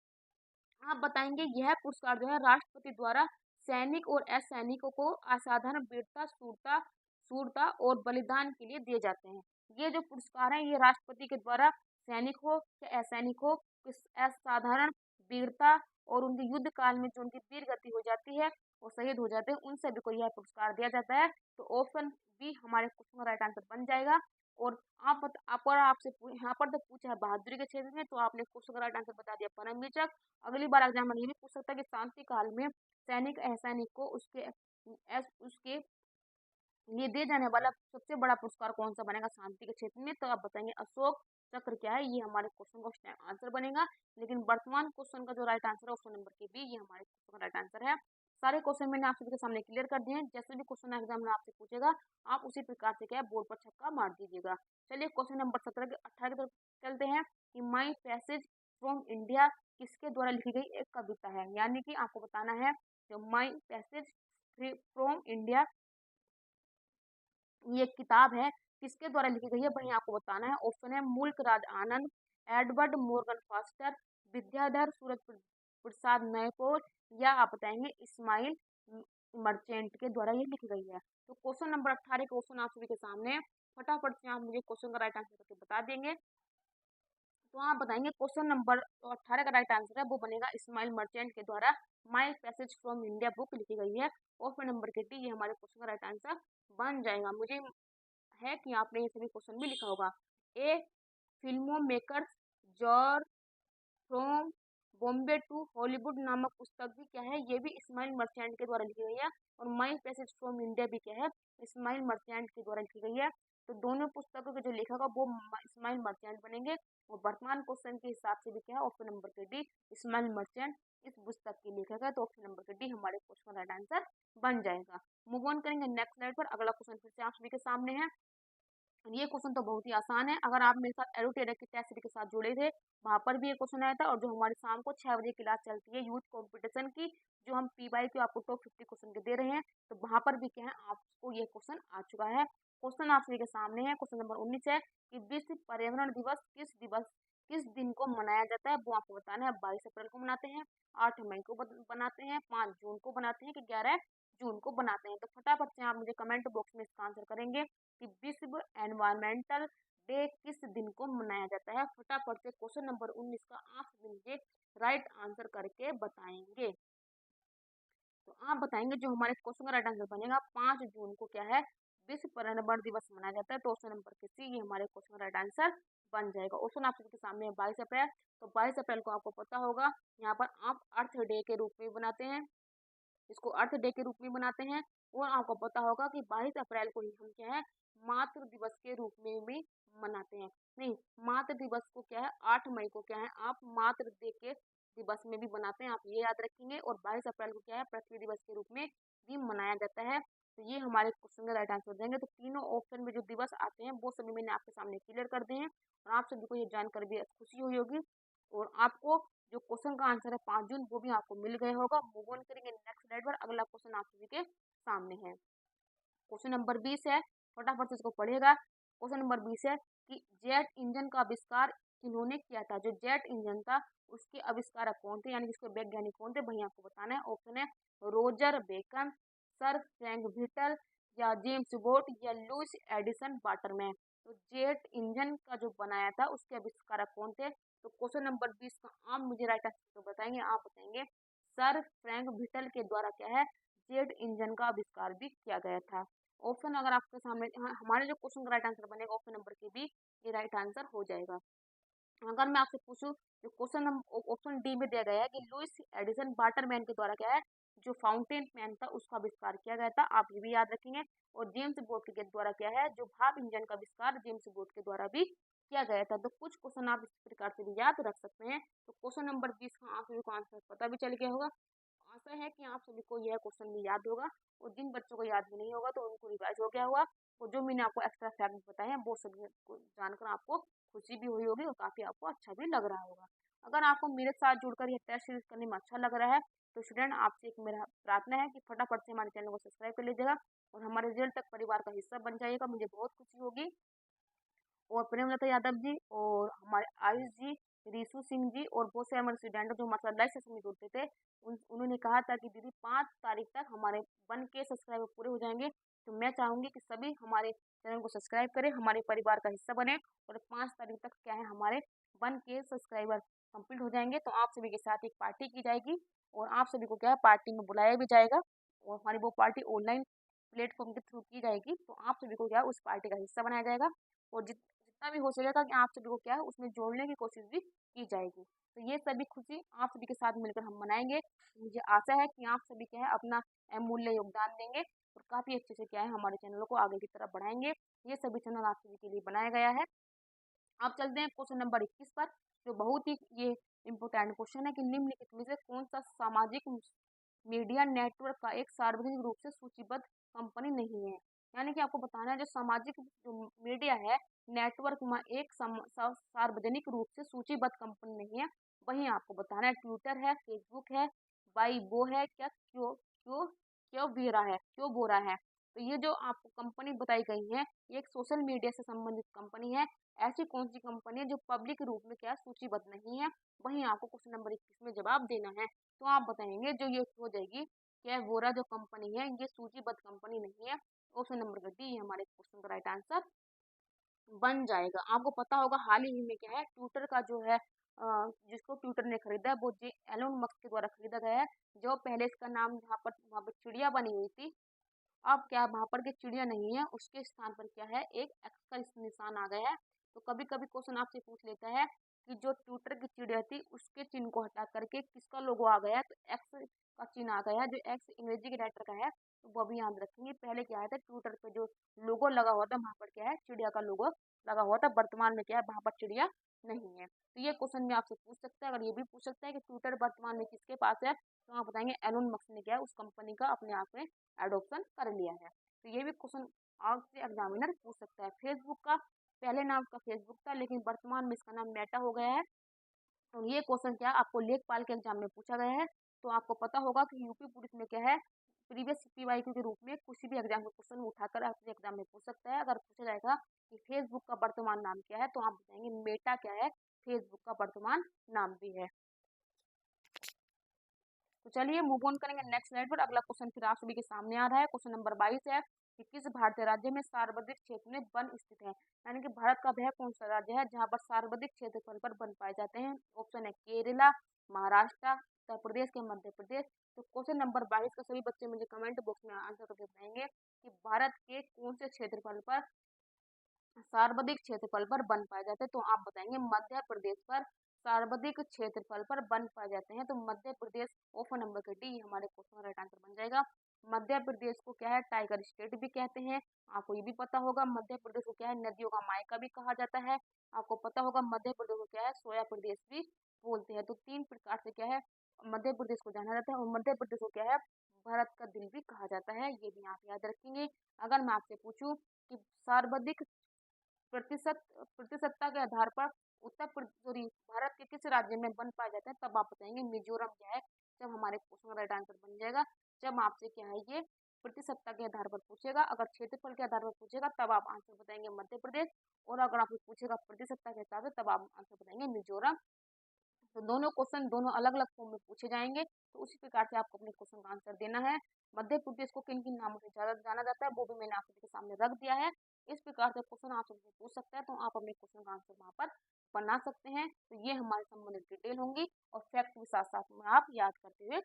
आप बताएंगे यह पुरस्कार जो है राष्ट्रपति द्वारा सैनिक और असैनिकों को असाधारण वीरता, शूरता और बलिदान के लिए दिए जाते हैं। ये जो पुरस्कार है ये राष्ट्रपति के द्वारा सैनिक हो या असैनिक हो, असाधारण वीरता और उनके युद्ध काल में जो उनकी वीर गति हो जाती है और शहीद हो जाते हैं उन सभी को यह पुरस्कार दिया जाता है। तो ऑप्शन बी हमारे क्वेश्चन का राइट आंसर बन जाएगा। और आपसे यहाँ पर तो पूछा है बहादुरी के क्षेत्र में, तो आपने क्वेश्चन का राइट आंसर बता दिया परमवीर चक्र। अगली बार एग्जाम ये भी पूछ सकता है कि शांति काल में सैनिक असैनिक को उसके लिए दिए जाने वाला सबसे बड़ा पुरस्कार कौन सा बनेगा शांति के क्षेत्र में? तो आप बताएंगे अशोक चक्र क्या है, ये हमारे क्वेश्चन का आंसर बनेगा। लेकिन वर्तमान क्वेश्चन का जो राइट आंसर है ऑप्शन नंबर के बी ये हमारे क्वेश्चन का राइट आंसर है। सारे क्वेश्चन मैंने आप सभी के सामने क्लियर कर दिए हैं। जैसे भी क्वेश्चन एग्जाम में आपसे पूछेगा आप उसी प्रकार से क्या है बोर्ड पर छक्का मार दीजिएगा। चलिए क्वेश्चन नंबर 17 के 18 की तरफ चलते हैं कि माई पैसेज फ्रॉम इंडिया किसके द्वारा लिखी गई एक कविता है? यानी कि आपको बताना है जो माई पैसेज फ्रॉम इंडिया ये किताब है किसके द्वारा लिखी गई है वही आपको बताना है। ऑप्शन है मुल्क Raj Anand, Edward Morgan faster, Vidyadhar Suraj Prasad नयपोर या आप बताएंगे इस्माइल मर्चेंट के द्वारा ये लिखी गई है। तो क्वेश्चन नंबर 18 क्वेश्चन आप सभी के सामने, फटाफट से आप मुझे क्वेश्चन का राइट आंसर करके बता देंगे। तो आप बताएंगे क्वेश्चन नंबर 18 का राइट आंसर है वो बनेगा इस्माइल मर्चेंट के द्वारा माई पैसेज फ्रॉम इंडिया बुक लिखी गई है। ऑप्शन नंबर के डी ये हमारे क्वेश्चन का राइट आंसर बन जाएगा। मुझे है कि आपने ये सभी क्वेश्चन भी लिखा होगा। A filmmakers journey from Bombay to Hollywood नामक पुस्तक भी क्या है, ये भी इस्माइल मर्चेंट के द्वारा लिखी गई है। और माई पैसेज फ्रॉम इंडिया भी क्या है इस्माइल मर्चेंट के द्वारा लिखी गई है। तो दोनों पुस्तकों के जो लेखक है वो इस्माइल मर्चेंट बनेंगे। और वर्तमान क्वेश्चन के हिसाब से भी क्या है ऑप्शन नंबर के डी इस्माइल मर्चेंट इस पुस्तक के लेखक है। तो ऑप्शन नंबर के डी हमारे क्वेश्चन का राइट आंसर बन जाएगा। मूव ऑन करेंगे नेक्स्ट स्लाइड पर। अगला क्वेश्चन फिर से आप सभी के सामने है। ये क्वेश्चन तो बहुत ही आसान है। अगर आप मेरे साथ एरोटेरा की टेस्ट सीरीज के साथ जुड़े थे वहां पर भी ये क्वेश्चन आया था। और जो हमारी शाम को 6 बजे क्लास चलती है यूथ कंपटीशन की, जो हम पीवाई के आपको टॉप 50 क्वेश्चन के दे रहे हैं, तो वहां पर भी क्या है आपको ये क्वेश्चन आ चुका है। क्वेश्चन आप सभी के सामने है। क्वेश्चन नंबर 19 है कि विश्व पर्यावरण दिवस किस दिवस किस दिन को मनाया जाता है वो आपको बताना है। 22 अप्रैल को मनाते हैं, 8 मई को बनाते हैं, 5 जून को बनाते हैं कि 11 जून को बनाते हैं। तो फटाफट से आप मुझे कमेंट बॉक्स में इसका आंसर करेंगे कि विश्व एनवायरमेंटल डे किस दिन को मनाया जाता है। फटाफट से क्वेश्चन नंबर 19 का आप मुझे राइट आंसर करके बताएंगे। तो आप बताएंगे जो हमारे क्वेश्चन का राइट आंसर बनेगा। 5 जून को क्या है, विश्व पर्यावरण दिवस मनाया जाता है। तो ऑप्शन नंबर के सी ये हमारे क्वेश्चन का राइट आंसर बन जाएगा। ऑप्शन आप सबके सामने है 22 अप्रैल। तो 22 अप्रैल को आपको पता होगा यहाँ पर आप अर्थ डे के रूप में बनाते हैं, इसको अर्थ डे के रूप में बनाते हैं। और आपको पता होगा कि 22 अप्रैल को ही हम क्या है, मातृ दिवस के रूप में भी मनाते हैं। नहीं, मातृ दिवस को क्या है, 8 मई को क्या है आप मातृ डे के दिवस में भी बनाते हैं, आप ये याद रखेंगे। और 22 अप्रैल को क्या है पृथ्वी दिवस के रूप में भी मनाया जाता है। तो ये हमारे क्वेश्चन का राइट आंसर देंगे। तो तीनों ऑप्शन में जो दिवस आते हैं वो सभी मैंने आपके सामने क्लियर कर दिए हैं और आप सभी को ये जानकर भी खुशी हुई होगी। और आपको जो क्वेश्चन का आंसर है 5 जून वो भी आपको मिल गया होगा। मूव ऑन करेंगे नेक्स्ट स्लाइड पर। अगला क्वेश्चन आप सभी के सामने है, क्वेश्चन नंबर 20 है। फटाफट से इसको पढ़िएगा। क्वेश्चन नंबर 20 है कि जेट इंजन का आविष्कार किन्होंने किया था। जो जेट इंजन था उसके आविष्कारक कौन थे, यानी कि उसके वैज्ञानिक कौन थे, वही आपको बताना है। ऑप्शन है Roger Bacon, sir Frank Whittle, या जेम्स वोट, या लुइस एडिसन वाटरमैन। तो जेट इंजन का जो बनाया था उसके आविष्कारक कौन थे। तो क्वेश्चन नंबर 20 का आप मुझे राइट आंसर बताएंगे। आप बताएंगे सर फ्रैंक व्हिटल के द्वारा क्या है जेट इंजन का आविष्कार भी किया गया था। ऑप्शन अगर आपके सामने हमारे जो क्वेश्चन का राइट आंसर बनेगा ऑप्शन नंबर के भी ये राइट आंसर हो जाएगा। अगर मैं आपसे पूछूं जो क्वेश्चन ऑप्शन डी में दिया गया है कि लुइस एडिसन वाटरमैन के द्वारा क्या है जो फाउंटेन पेन था उसका आविष्कार किया गया था, आप ये भी याद रखेंगे। और जेम्स बोट के द्वारा क्या है जो भाप इंजन का आविष्कार जेम्स बोट के द्वारा भी किया गया था। तो कुछ क्वेश्चन आप इस प्रकार से भी याद रख सकते हैं। तो क्वेश्चन नंबर 20 का आप सभी को आंसर पता भी चल गया होगा। आशा है कि आप सभी को यह क्वेश्चन भी याद होगा और जिन बच्चों को याद भी नहीं होगा तो उनको रिवाइज हो गया होगा। और जो मैंने आपको एक्स्ट्रा फैक्ट बताए हैं वो सभी को जानकर आपको खुशी भी हुई होगी और काफ़ी आपको अच्छा भी लग रहा होगा। अगर आपको मेरे साथ जुड़कर यह टेस्ट सीरीज करने में अच्छा लग रहा है तो स्टूडेंट आपसे एक मेरा प्रार्थना है कि फटाफट से हमारे चैनल को सब्सक्राइब कर लीजिएगा और हमारे रिजल्ट तक परिवार का हिस्सा बन जाइएगा, मुझे बहुत खुशी होगी। और प्रेमलता यादव जी और हमारे आयुष जी, रीशु सिंह जी और बहुत से हमारे स्टूडेंट जो हमारे साथ लाइव सेशन में जुड़ते थे उन्होंने कहा था कि दीदी 5 तारीख तक हमारे 1K सब्सक्राइबर पूरे हो जाएंगे। तो मैं चाहूँगी कि सभी हमारे चैनल को सब्सक्राइब करें, हमारे परिवार का हिस्सा बने और 5 तारीख तक क्या है हमारे 1K सब्सक्राइबर कंप्लीट हो जाएंगे। तो आप सभी के साथ एक पार्टी की जाएगी और आप सभी को क्या है पार्टी में बुलाया भी जाएगा और हमारी वो पार्टी ऑनलाइन प्लेटफॉर्म के थ्रू की जाएगी। तो आप सभी को क्या है उस पार्टी का हिस्सा बनाया जाएगा और जितना भी हो सकेगा कि आप सभी को क्या है उसमें जोड़ने की कोशिश भी की जाएगी। तो ये सभी खुशी आप सभी के साथ मिलकर हम मनाएंगे। मुझे आशा है कि आप सभी क्या है अपना अमूल्य योगदान देंगे और काफ़ी अच्छे से क्या है हमारे चैनलों को आगे की तरफ बढ़ाएंगे। ये सभी चैनल आप सभी के लिए बनाया गया है। आप चलते हैं क्वेश्चन नंबर 21 पर जो बहुत ही ये इम्पोर्टेंट क्वेश्चन है कि निम्नलिखित में से कौन सा सामाजिक मीडिया नेटवर्क का एक सार्वजनिक रूप से सूचीबद्ध कंपनी नहीं है। यानी कि आपको बताना है जो सामाजिक जो मीडिया है नेटवर्क में एक सार्वजनिक रूप से सूचीबद्ध कंपनी नहीं है। वहीं आपको बताना है ट्विटर है, फेसबुक है, वाइबो है, क्या क्यों क्यों क्यों बोरा है, क्यों बोरा है। तो ये जो आपको कंपनी बताई गई है ये एक सोशल मीडिया से संबंधित कंपनी है। ऐसी कौन सी कंपनी है जो पब्लिक रूप में क्या सूचीबद्ध नहीं है। वहीं आपको क्वेश्चन नंबर 21 में जवाब देना है। तो आप बताएंगे जो ये हो जाएगी क्या वोरा जो कंपनी है ये सूचीबद्ध कंपनी नहीं है। ऑप्शन नंबर डी हमारे क्वेश्चन का राइट आंसर बन जाएगा। आपको पता होगा हाल ही में क्या है ट्विटर का जो है जिसको ट्विटर ने खरीदा है वो जे एलोन मस्क के द्वारा खरीदा गया है। जो पहले इसका नाम जहाँ पर वहाँ पर चिड़िया बनी हुई थी अब क्या वहाँ पर के चिड़िया नहीं है, उसके स्थान पर क्या है एक एक्स का निशान आ गया है। तो कभी कभी क्वेश्चन आपसे पूछ लेता है कि जो ट्विटर की चिड़िया थी उसके चिन्ह को हटा करके किसका लोगो आ गया है। तो एक्स का चिन्ह आ गया है जो एक्स अंग्रेजी के लेटर का है। तो वो भी याद रखेंगे। पहले क्या है था ट्विटर पे जो लोगो लगा हुआ था वहाँ पर क्या है चिड़िया का लोगो लगा हुआ था। वर्तमान में क्या है वहाँ पर चिड़िया नहीं है। तो ये क्वेश्चन भी आपसे पूछ सकता है। अगर ये भी पूछ सकता है कि ट्विटर वर्तमान में किसके पास है तो आप बताएंगे एलोन मस्क ने क्या है उस कंपनी का अपने आप में एडॉप्शन कर लिया है। तो ये भी क्वेश्चन आपसे एग्जामिनर पूछ सकता है। फेसबुक का पहले नाम का फेसबुक था लेकिन वर्तमान में इसका नाम मेटा हो गया है। और ये क्वेश्चन क्या आपको लेखपाल के एग्जाम में पूछा गया है। तो आपको पता होगा कि यूपी पुलिस में क्या है प्रीवियस पीवाईक्यू के रूप में किसी भी एग्जाम के क्वेश्चन उठाकर आपसे एग्जाम में पूछ सकता है। अगर पूछा जाएगा कि फेसबुक का वर्तमान नाम क्या है तो आप बताएंगे मेटा क्या है फेसबुक का वर्तमान नाम भी है। तो चलिए मूव ऑन करेंगे नेक्स्ट स्लाइड पर। अगला क्वेश्चन फिर आप सभी के सामने आ रहा है। क्वेश्चन नंबर 22 है कि किस भारतीय राज्य में सार्वधिक क्षेत्र में वन स्थित है। यानी कि भारत का वह कौन सा राज्य है जहां पर सार्वधिक क्षेत्रफल पर वन पाए जाते हैं। ऑप्शन है केरला, महाराष्ट्र, उत्तर प्रदेश के मध्य प्रदेश। तो क्वेश्चन नंबर 22 का सभी बच्चे मुझे कमेंट बॉक्स में आंसर करके बताएंगे कि भारत के कौन से क्षेत्रफल पर सर्वाधिक क्षेत्रफल पर वन पाए जाते हैं। तो आप बताएंगे मध्य प्रदेश पर सर्वाधिक क्षेत्रफल पर वन पाए जाते हैं। तो मध्य प्रदेश ऑप्शन नंबर के डी हमारे क्वेश्चन का राइट आंसर बन जाएगा। मध्य प्रदेश को क्या है, टाइगर स्टेट भी कहते हैं। आपको ये भी पता होगा मध्य प्रदेश को क्या है, नदियों का मायका भी कहा जाता है। आपको पता होगा मध्य प्रदेश को क्या है, सोया प्रदेश भी बोलते हैं। तो तीन प्रकार से क्या है मध्य प्रदेश को जाना जाता है। और मध्य प्रदेश को क्या है, भारत का दिल भी कहा जाता है। ये भी आप याद रखेंगे। अगर मैं आपसे पूछूं कि सर्वाधिक प्रतिशतता के आधार पर सॉरी भारत के किस राज्य में वन पाए जाते हैं, तब आप बताएंगे मिजोरम क्या है। जब हमारे क्वेश्चन का राइट आंसर बन जाएगा। जब आपसे क्या है ये प्रतिशतता के आधार पर पूछेगा, अगर क्षेत्रफल के आधार पर पूछेगा तब आप आंसर बताएंगे मध्य प्रदेश। और अगर आपसे पूछेगा प्रतिशतता के हिसाब से तब आप आंसर बताएंगे मिजोरम। तो दोनों क्वेश्चन दोनों अलग अलग फॉर्म में पूछे जाएंगे। तो उसी प्रकार से आपको अपने क्वेश्चन का आंसर देना है। मध्य प्रदेश को किन किन नामों से ज्यादा जाना जाता है वो भी मैंने आप सभी के सामने रख दिया है। इस प्रकार से क्वेश्चन आप सबसे पूछ सकते हैं। तो आप अपने क्वेश्चन का आंसर वहां पर बना सकते हैं। तो ये हमारे संबंधित डिटेल होंगी और फैक्ट भी साथ साथ में आप याद करते हुए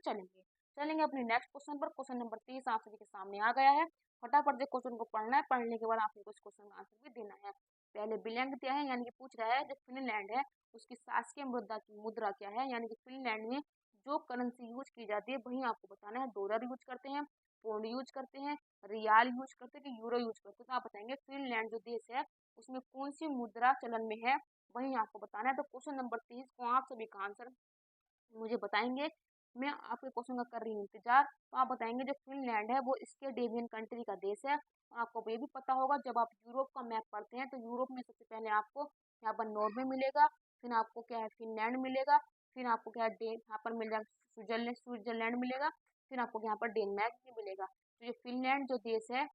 चलेंगे अपने नेक्स्ट क्वेश्चन पर। क्वेश्चन नंबर 30 आप सभी के सामने आ गया है। फटाफट से क्वेश्चन को पढ़ना है, पढ़ने के बाद आपको इस क्वेश्चन का आंसर भी देना है। पहले बिलैंग दिया है, यानी कि पूछ रहा है जो फिनलैंड है उसकी शासकीय मुद्रा क्या है। यानी कि फिनलैंड में जो करेंसी यूज की जाती है वही आपको बताना है। डॉलर यूज करते हैं, पौंड यूज करते हैं, रियाल यूज करते हैं कि यूरो यूज करते हैं। तो आप बताएंगे फिनलैंड जो देश है उसमें कौन सी मुद्रा चलन में है, वही आपको बताना है। तो क्वेश्चन नंबर 30 को आप सभी का आंसर मुझे बताएंगे। मैं आपके क्वेश्चन का कर रही हूँ इंतजार। तो आप बताएंगे जो फिनलैंड है वो स्कैंडिनेवियन कंट्री का देश है। आपको ये भी पता होगा जब आप यूरोप का मैप पढ़ते हैं तो यूरोप में सबसे पहले आपको यहाँ पर नॉर्वे मिलेगा, फिर आपको क्या है फिनलैंड मिलेगा, फिर आपको क्या है यहाँ पर मिल जाएगा स्विट्जरलैंड मिलेगा, फिर आपको यहाँ पर डेनमार्क भी मिलेगा। तो ये फिनलैंड जो देश है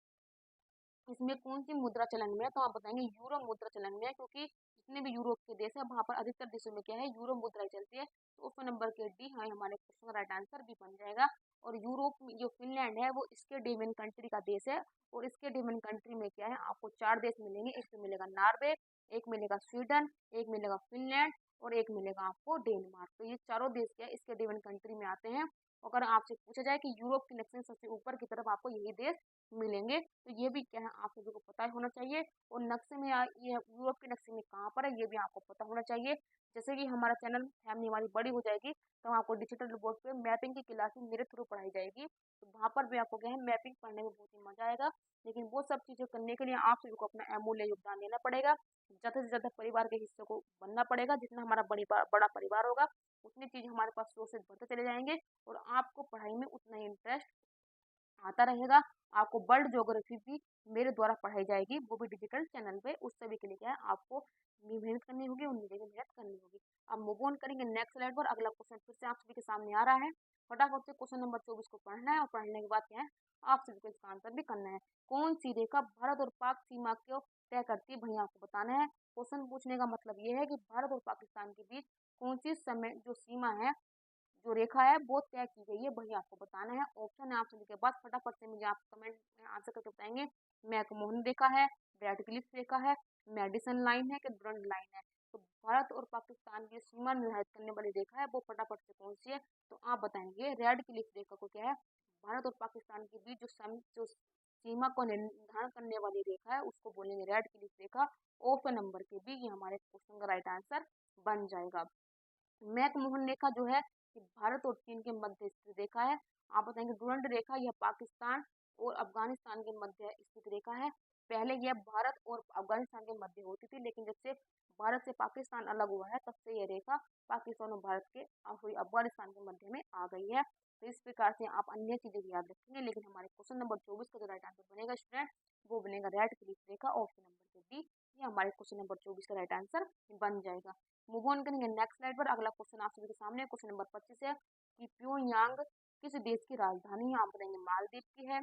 इसमें कौन सी मुद्रा चलन में है, तो आप बताएंगे यूरो मुद्रा चलन में है। क्योंकि जितने भी यूरोप के देश है वहां पर अधिकतर देशों में क्या है यूरो मुद्रा ही चलती है। तो ऑप्शन नंबर के डी हाँ हमारे क्वेश्चन का राइट आंसर भी बन जाएगा। और यूरोप में जो फिनलैंड है वो स्कैंडिनेवियन कंट्री का देश है। और स्कैंडिनेवियन कंट्री में क्या है आपको चार देश मिलेंगे। एक तो मिलेगा नॉर्वे, एक मिलेगा स्वीडन, एक मिलेगा फिनलैंड और एक मिलेगा आपको डेनमार्क। तो ये चारों देश क्या है स्कैंडिनेवियन कंट्री में आते हैं। अगर आपसे पूछा जाए कि यूरोप के नक्शे में सबसे ऊपर की तरफ आपको यही देश मिलेंगे, तो ये भी क्या है आप सभी को पता होना चाहिए। और नक्शे में ये यूरोप के नक्शे में कहाँ पर है ये भी आपको पता होना चाहिए। जैसे कि हमारा चैनल फैमिली हमारी बड़ी हो जाएगी तो आपको डिजिटल बोर्ड पे मैपिंग की क्लासेस मेरे थ्रू पढ़ाई जाएगी। तो वहाँ पर भी आपको क्या है मैपिंग पढ़ने में बहुत ही मजा आएगा। लेकिन वो सब चीज़ें करने के लिए आप सभी को अपना अमूल्य योगदान देना पड़ेगा। ज़्यादा से ज़्यादा परिवार के हिस्से को बनना पड़ेगा। जितना हमारा बड़ा परिवार होगा उतनी चीज़ हमारे पास सोर्सेज बढ़ते चले जाएंगे और आपको पढ़ाई में उतना ही इंटरेस्ट आता रहेगा। आपको वर्ल्ड ज्योग्राफी भी मेरे द्वारा पढ़ाई जाएगी, वो भी डिजिटल चैनल पे। उस सभी के लिए क्या है आपको मेहनत करनी होगी, उन भी मेहनत करनी होगी। अब मूव ऑन करेंगे नेक्स्ट स्लाइड पर। अगला क्वेश्चन फिर से आप सभी के सामने आ रहा है। फटाफट से क्वेश्चन नंबर 24 को पढ़ना है और पढ़ने के बाद क्या है आप सभी को इसका आंसर भी करना है। कौन सी रेखा भारत और पाक सीमा को तय करती है, वही आपको बताना है। क्वेश्चन पूछने का मतलब ये है कि भारत और पाकिस्तान के बीच कौन सी समय जो सीमा है जो रेखा है वो तय की गई है, वही आपको बताना है। ऑप्शन है आप सभी के पास, फटाफट से मुझे आप कमेंट में आंसर करके बताएंगे। मैकमोहन रेखा है, रेडक्लिफ रेखा है, मेडिसन लाइन है कि डुरंड लाइन है। तो भारत और पाकिस्तान की सीमा निर्धारित करने वाली रेखा है वो फटाफट से कौन सी है, तो आप बताएंगे रेडक्लिफ रेखा को क्या है। भारत और पाकिस्तान के बीच जो सीमा को निर्धारण करने वाली रेखा है उसको बोलेंगे रेडक्लिफ रेखा। ऑप्शन नंबर के बी ये हमारे क्वेश्चन का राइट आंसर बन जाएगा। मैकमोहन रेखा जो है कि भारत और चीन के मध्य स्थित रेखा है। आप बताएंगे डुरंड रेखा यह पाकिस्तान और अफगानिस्तान के मध्य स्थित रेखा है। पहले यह भारत और अफगानिस्तान के मध्य होती थी, लेकिन जब से भारत से पाकिस्तान अलग हुआ है तब से यह रेखा पाकिस्तान और भारत के अफगानिस्तान के मध्य में आ गई है। तो इस प्रकार से आप अन्य चीजें भी याद रखेंगे। लेकिन हमारे क्वेश्चन नंबर 24 का जो राइट आंसर बनेगा स्टूडेंट वो बनेगा रेड क्लिफ रेखा। ऑप्शन नंबर डी ये हमारे क्वेश्चन नंबर 24 का राइट आंसर बन जाएगा। मूव ऑन करेंगे नेक्स्ट स्लाइड पर। अगला क्वेश्चन आप सभी के सामने क्वेश्चन नंबर 25 है कि प्योंगयांग किस देश की राजधानी है। आप बताएंगे मालदीव की है,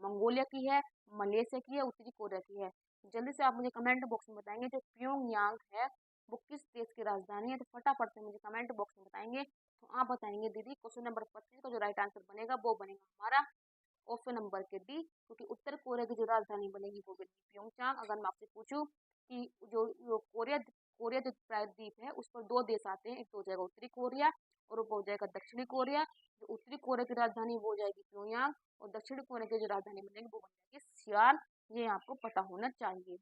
मंगोलिया की है, मलेशिया की है, उत्तरी कोरिया की है। जल्दी से आप मुझे कमेंट बॉक्स में बताएंगे जो प्योंगयांग है वो किस देश की राजधानी है? तो फटाफट से मुझे कमेंट बॉक्स में बताएंगे। तो आप बताएंगे दीदी क्वेश्चन नंबर 25 का जो राइट आंसर बनेगा वो बनेगा हमारा ऑप्शन नंबर के डी, क्योंकि उत्तर कोरिया की जो राजधानी बनेगी वो बनेगी प्योंगचांग। अगर मैं आपसे पूछूं कि जो कोरिया कोरिया जो प्रायद्वीप है उस पर दो देश आते हैं, एक तो हो जाएगा उत्तरी कोरिया और वो हो जाएगा दक्षिणी कोरिया। जो उत्तरी कोरिया की राजधानी वो हो जाएगी प्योंगयांग और दक्षिणी कोरिया की जो राजधानी बनेगी वो बन जाएगी सियाल। ये आपको पता होना चाहिए।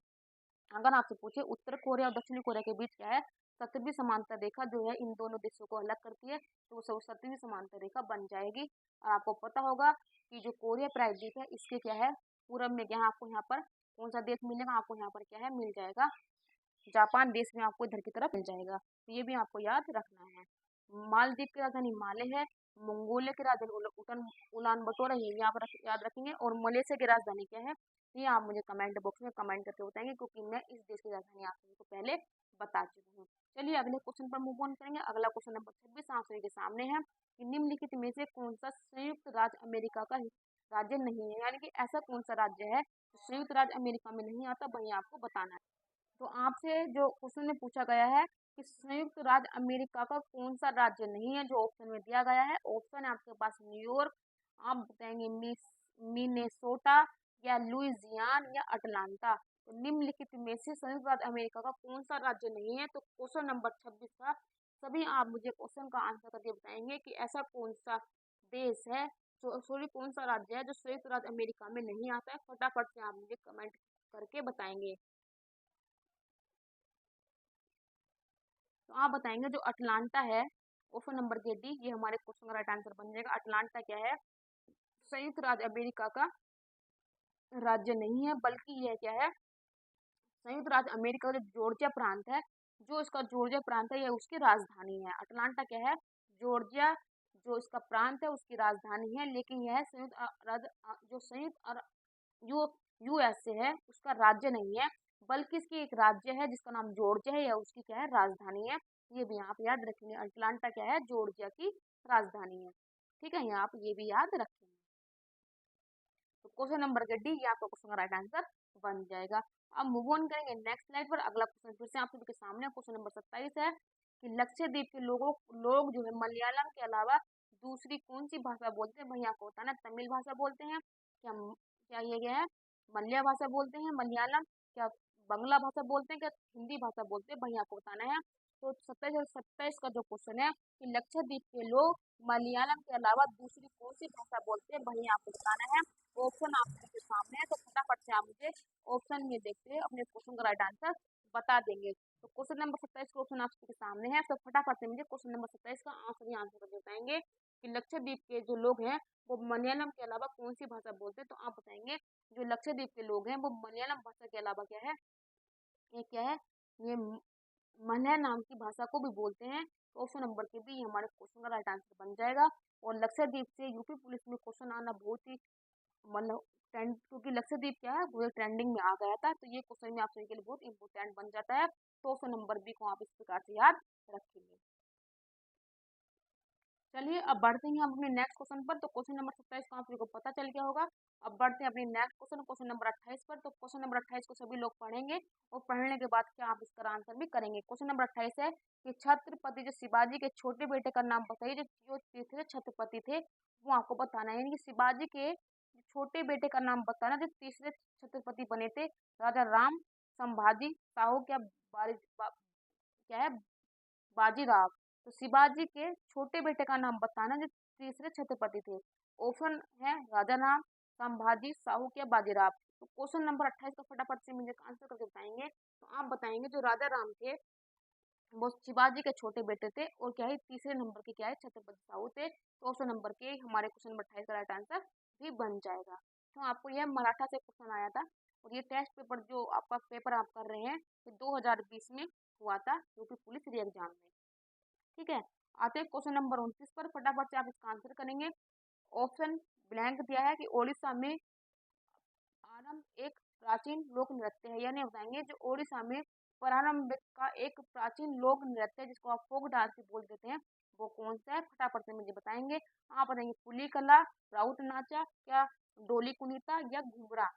अगर आपसे पूछे उत्तर कोरिया और दक्षिणी कोरिया के बीच क्या है, 17वीं समांतर रेखा जो है इन दोनों देशों को अलग करती है, तो वो 17वीं समांतर रेखा बन जाएगी। और आपको पता होगा कि जो कोरिया प्रायद्वीप है इसके क्या है पूरब में क्या है, आपको यहाँ पर कौन सा देश मिलेगा, आपको यहाँ पर क्या है मिल जाएगा जापान देश में, आपको इधर की तरफ मिल जाएगा। तो ये भी आपको याद रखना है। मालदीव की राजधानी माले है, मंगोलिया की राजधानी उलान बटोरा, ये भी आप याद रखेंगे। और मलेशिया की राजधानी क्या है ये आप मुझे कमेंट बॉक्स में कमेंट करके बताएंगे, क्योंकि मैं इस देश की राजधानी आप सभी को पहले बता चुकी हूँ। चलिए अगले क्वेश्चन पर मूव ऑन करेंगे। अगला क्वेश्चन नंबर 26 आप सभी के सामने है कि निम्नलिखित में से कौन सा संयुक्त राज्य अमेरिका का राज्य नहीं है, यानी कि ऐसा कौन सा राज्य है जो संयुक्त राज्य अमेरिका में नहीं आता, वही आपको बताना है। तो आपसे जो क्वेश्चन में पूछा गया है कि संयुक्त राज्य अमेरिका का कौन सा राज्य नहीं है, जो ऑप्शन में दिया गया है, ऑप्शन है आपके पास न्यूयॉर्क, आप बताएंगे मिनेसोटा या लुइजियाना या अटलांटा। तो निम्नलिखित में से संयुक्त राज्य अमेरिका का कौन सा राज्य नहीं है? तो क्वेश्चन नंबर 26 का सभी आप मुझे क्वेश्चन का आंसर करके बताएंगे कि ऐसा कौन सा देश है जो सॉरी कौन सा राज्य है जो संयुक्त राज्य अमेरिका में नहीं आता है। फटाफट से आप मुझे कमेंट करके बताएंगे। तो आप बताएंगे जो अटलांटा है ऑप्शन नंबर के डी, ये हमारे क्वेश्चन का राइट आंसर बन जाएगा। अटलांटा क्या है संयुक्त राज्य अमेरिका का राज्य नहीं है, बल्कि यह क्या है संयुक्त राज्य अमेरिका का जो जॉर्जिया प्रांत है, जो इसका जॉर्जिया प्रांत है यह उसकी राजधानी है। अटलांटा क्या है जॉर्जिया जो इसका प्रांत है उसकी राजधानी है, लेकिन यह जो यू यूएसए है उसका राज्य नहीं है, बल्कि इसकी एक राज्य है जिसका नाम जॉर्जिया है, या उसकी क्या है राजधानी है। ये भी आप याद रखेंगे, अटलांटा क्या है जॉर्जिया की राजधानी है। ठीक है, यहाँ आप ये भी याद रखेंगे। तो क्वेश्चन नंबर के डी ये आपका क्वेश्चन का राइट आंसर बन जाएगा। अब मूव ऑन करेंगे नेक्स्ट स्लाइड पर। अगला क्वेश्चन फिर से आप सभी के सामने क्वेश्चन नंबर 27 है कि लक्षद्वीप के लोग जो है मलयालम के अलावा दूसरी कौन सी भाषा बोलते हैं, वही आपको बताना है। तमिल भाषा बोलते हैं क्या, क्या ये क्या है मलया भाषा बोलते हैं मलयालम, क्या बांग्ला भाषा बोलते हैं, क्या हिंदी भाषा बोलते हैं, वही आपको बताना है। तो 27 का जो क्वेश्चन है कि लक्षद्वीप के लोग मलयालम के अलावा दूसरी कौन सी भाषा बोलते हैं, वही आपको बताना है। ऑप्शन आपके सामने है, तो फटाफट से आप मुझे ऑप्शन में देखते हुए अपने क्वेश्चन का राइट आंसर बता देंगे। तो क्वेश्चन नंबर 27 का ऑप्शन आपके सामने है, तो फटाफट से मुझे क्वेश्चन नंबर 27 का आंसर करके बताएंगे कि लक्षद्वीप के जो लोग हैं वो मलयालम के अलावा कौन सी भाषा बोलते हैं। तो आप बताएंगे जो लक्षद्वीप के लोग हैं वो मलयालम भाषा के अलावा क्या है ये क्या है ये मलय नाम की भाषा को भी बोलते हैं। तो ऑप्शन नंबर के भी हमारे क्वेश्चन का राइट आंसर बन जाएगा। और लक्षद्वीप से यूपी पुलिस में क्वेश्चन आना बहुत ही मतलब ट्रेंड, क्योंकि लक्षद्वीप क्या है वो ट्रेंडिंग में आ गया था, तो ये क्वेश्चन में आप सभी के लिए बहुत इंपॉर्टेंट बन जाता है। तो ऑप्शन नंबर बी को आप इस प्रकार से याद रखेंगे। चलिए अब बढ़ते हैं हम अपने नेक्स्ट क्वेश्चन पर। तो क्वेश्चन नंबर 27 का आप सभी को पता चल गया होगा। अब बढ़ते हैं अपने नेक्स्ट क्वेश्चन क्वेश्चन नंबर 28 पर। तो क्वेश्चन नंबर 28 को सभी लोग पढ़ेंगे और पढ़ने के बाद क्या आप इसका आंसर भी करेंगे। क्वेश्चन नंबर 28 है कि छत्रपति जो शिवाजी के छोटे बेटे का नाम बताइए, जो थे छत्रपति थे वो आपको बताना है। यानी कि शिवाजी के छोटे बेटे का नाम बताना जो तीसरे छत्रपति बने थे, राजा राम, संभाजी, साहू, क्या है बाजीराव। तो शिवाजी के छोटे बेटे का नाम बताना जो तीसरे छत्रपति थे। ऑप्शन है राजा राम, संभाजी, साहू या बाजीराव। तो क्वेश्चन नंबर 28 का फटाफट से मुझे आंसर करके बताएंगे। तो आप बताएंगे जो राजा राम थे वो शिवाजी के छोटे बेटे थे और क्या है तीसरे नंबर के क्या है छत्रपति साहू थे। तो ऑप्शन नंबर के हमारे क्वेश्चन नंबर 28 का राइट आंसर भी बन जाएगा। तो आपको यह मराठा से क्वेश्चन आया था और ये टेस्ट पेपर जो आपका पेपर आप कर रहे हैं ये 2020 में हुआ था यूपी पुलिस री एग्जाम में। ठीक है, आते हैं क्वेश्चन नंबर 29 पर। फटाफट से आप इसका आंसर करेंगे। ऑप्शन ब्लैंक दिया है कि ओडिशा में आरंभ एक प्राचीन लोक नृत्य है, यानी बताएंगे जो ओडिशा में प्रारंभ का एक प्राचीन लोक नृत्य है जिसको आप फोक डांस भी बोल देते हैं, वो कौन सा है फटाफट से मुझे बताएंगे। आप बताएंगे पुली कला, राउत नाचा, क्या डोली कुनीता या घुघरा।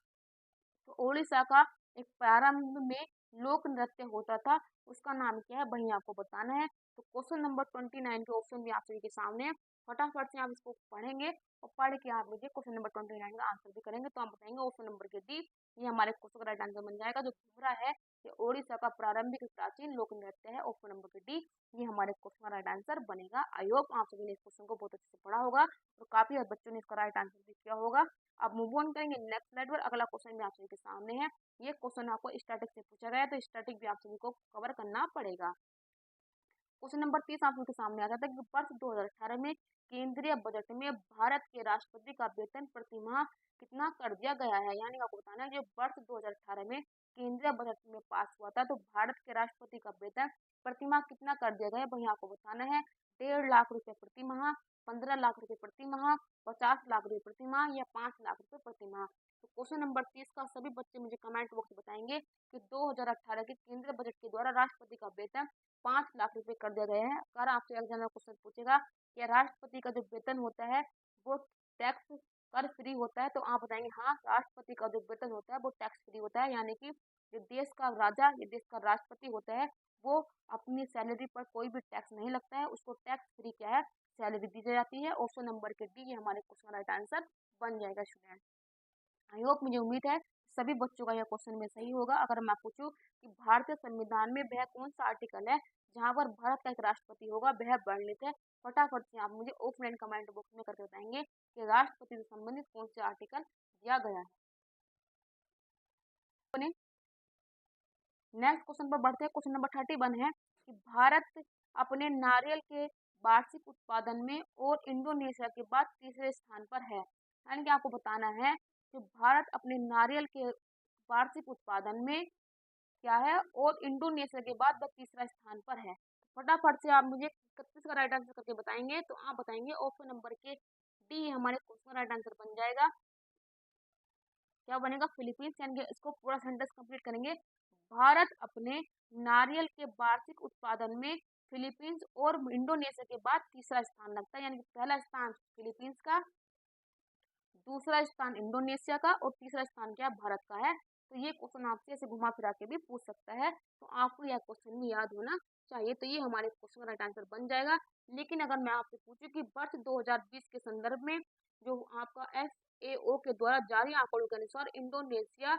तो ओडिशा का एक प्रारंभ में लोक नृत्य होता था उसका नाम क्या है, वही आपको बताना है। तो क्वेश्चन नंबर 29 के ऑप्शन भी आप सभी के सामने है। फटाफट से आप इसको पढ़ेंगे और पढ़ के आप मुझे क्वेश्चन नंबर 29 का आंसर भी करेंगे। तो आप बताएंगे ऑप्शन नंबर के डी, ये हमारे क्वेश्चन का राइट आंसर बन जाएगा। जो घुमरा है ये ओडिशा का प्रारंभिक प्राचीन लोक नृत्य है। ऑप्शन नंबर के डी ये हमारे क्वेश्चन का राइट आंसर बनेगा। आई होप आप सभी ने इस क्वेश्चन को बहुत अच्छे से पढ़ा होगा और काफी बच्चों ने इसका राइट आंसर भी किया होगा। अब मूव ऑन करेंगे नेक्स्ट स्लाइड पर। अगला क्वेश्चन भी आप सभी के सामने है। ये क्वेश्चन आपको स्टैटिक से पूछा गया है, तो स्टैटिक भी आप सभी को कवर करना पड़ेगा। क्वेश्चन नंबर 30 आप उनके सामने आ जाता है कि वर्ष 2018 में केंद्रीय बजट में भारत के राष्ट्रपति का वेतन प्रतिमाह कितना कर दिया गया है। यानी आपको बताना है जो वर्ष 2018 में केंद्रीय बजट में पास हुआ था, तो भारत के राष्ट्रपति का वेतन प्रतिमाह कितना कर दिया गया है वही आपको बताना है। 1.5 लाख रुपए प्रति माह, 15 लाख रुपए प्रति माह, 50 लाख रुपए प्रति माह या 5 लाख रुपए प्रति माह। तो क्वेश्चन नंबर 30 का सभी बच्चे मुझे कमेंट बॉक्स में बताएंगे कि 2018 के केंद्रीय बजट के द्वारा राष्ट्रपति का वेतन 5 लाख रुपए कर दिया गया है। अगर आपसे एग्जाम में क्वेश्चन पूछेगा कि राष्ट्रपति का जो वेतन होता है वो टैक्स कर फ्री होता है, तो आप बताएंगे हाँ, राष्ट्रपति का जो वेतन होता है वो टैक्स फ्री होता है। यानी कि जो देश का राजा, ये देश का राष्ट्रपति होता है, वो अपनी सैलरी पर कोई भी टैक्स नहीं लगता है, उसको टैक्स फ्री क्या है सैलरी दी जाती है। ऑप्शन नंबर के डी ये हमारे क्वेश्चन का राइट आंसर बन जाएगा स्टूडेंट। आई होप, मुझे उम्मीद है सभी बच्चों का यह क्वेश्चन में सही होगा। अगर मैं पूछूं कि भारतीय संविधान में वह कौन सा आर्टिकल है जहां पर भारत का एक राष्ट्रपति होगा वह वर्णित है, फटाफट से आप मुझे ऑफलाइन कमेंट बॉक्स में करके बताएंगे कि राष्ट्रपति से संबंधित कौन से आर्टिकल दिया गया है। नेक्स्ट क्वेश्चन पर बढ़ते हैं। क्वेश्चन नंबर 31 है कि भारत अपने नारियल के वार्षिक उत्पादन में और इंडोनेशिया के बाद तीसरे स्थान पर है। यानी कि आपको बताना है कि भारत अपने नारियल के वार्षिक उत्पादन में क्या है और इंडोनेशिया के बाद वह तीसरा स्थान पर है। फटाफट से आप मुझे 31 का राइट आंसर करके बताएंगे। तो आप बताएंगे ऑप्शन नंबर के डी हमारे क्वेश्चन राइट आंसर बन जाएगा। क्या बनेगा, फिलीपींस। यानी कि इसको पूरा सेंटेंस कंप्लीट करेंगे। भारत अपने नारियल के वार्षिक उत्पादन में फिलीपींस और इंडोनेशिया के बाद तीसरा स्थान लगता है। यानी कि पहला स्थान फिलीपींस का, दूसरा स्थान इंडोनेशिया का और तीसरा स्थान क्या भारत का है। तो ये क्वेश्चन आपसे ऐसे घुमा फिरा के भी पूछ सकता है, तो आपको यह क्वेश्चन भी याद होना चाहिए। तो ये हमारे क्वेश्चन का राइट आंसर बन जाएगा। लेकिन अगर मैं आपसे पूछूं कि वर्ष 2020 के संदर्भ में जो आपका FAO के द्वारा जारी आंकड़ों के अनुसार इंडोनेशिया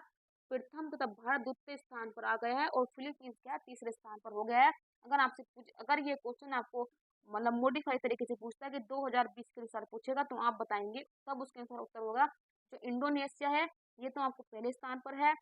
प्रथम तथा भारत द्वितीय स्थान पर आ गया है और फिलीपींस क्या है तीसरे स्थान पर हो गया है। अगर ये क्वेश्चन आपको मतलब मॉडिफाई तरीके से पूछता है कि 2020 के अनुसार पूछेगा, तो आप बताएंगे तब उसके अनुसार उत्तर होगा। जो इंडोनेशिया है ये तो आपको पहले स्थान पर है,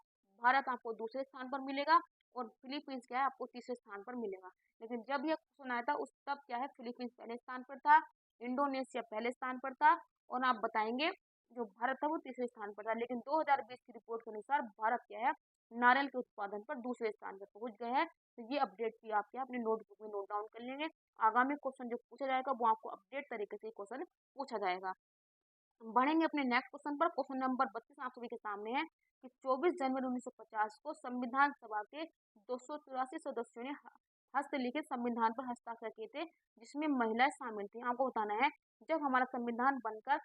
भारत आपको दूसरे स्थान पर मिलेगा और फिलीपींस क्या है आपको तीसरे स्थान पर मिलेगा। लेकिन जब यह क्वेश्चन आया था उस तब क्या है फिलीपींस पहले स्थान पर था, इंडोनेशिया पहले स्थान पर था और आप बताएंगे जो भारत था वो तीसरे स्थान पर था। लेकिन 2020 की रिपोर्ट के अनुसार भारत क्या है नारियल के उत्पादन पर दूसरे स्थान पर पहुंच गया है। तो ये अपडेट भी आप क्या अपने नोटबुक में नोट डाउन कर लेंगे। आगामी क्वेश्चन जो पूछा जाएगा वो आपको अपडेट तरीके से क्वेश्चन पूछा जाएगा। बढ़ेंगे अपने नेक्स्ट क्वेश्चन पर। क्वेश्चन नंबर 32 आप सभी के सामने है कि 24 जनवरी 1950 को संविधान सभा के 284 सदस्यों ने हस्तलिखित संविधान पर हस्ताक्षर किए थे जिसमें महिलाएं शामिल थी। आपको बताना है जब हमारा संविधान बनकर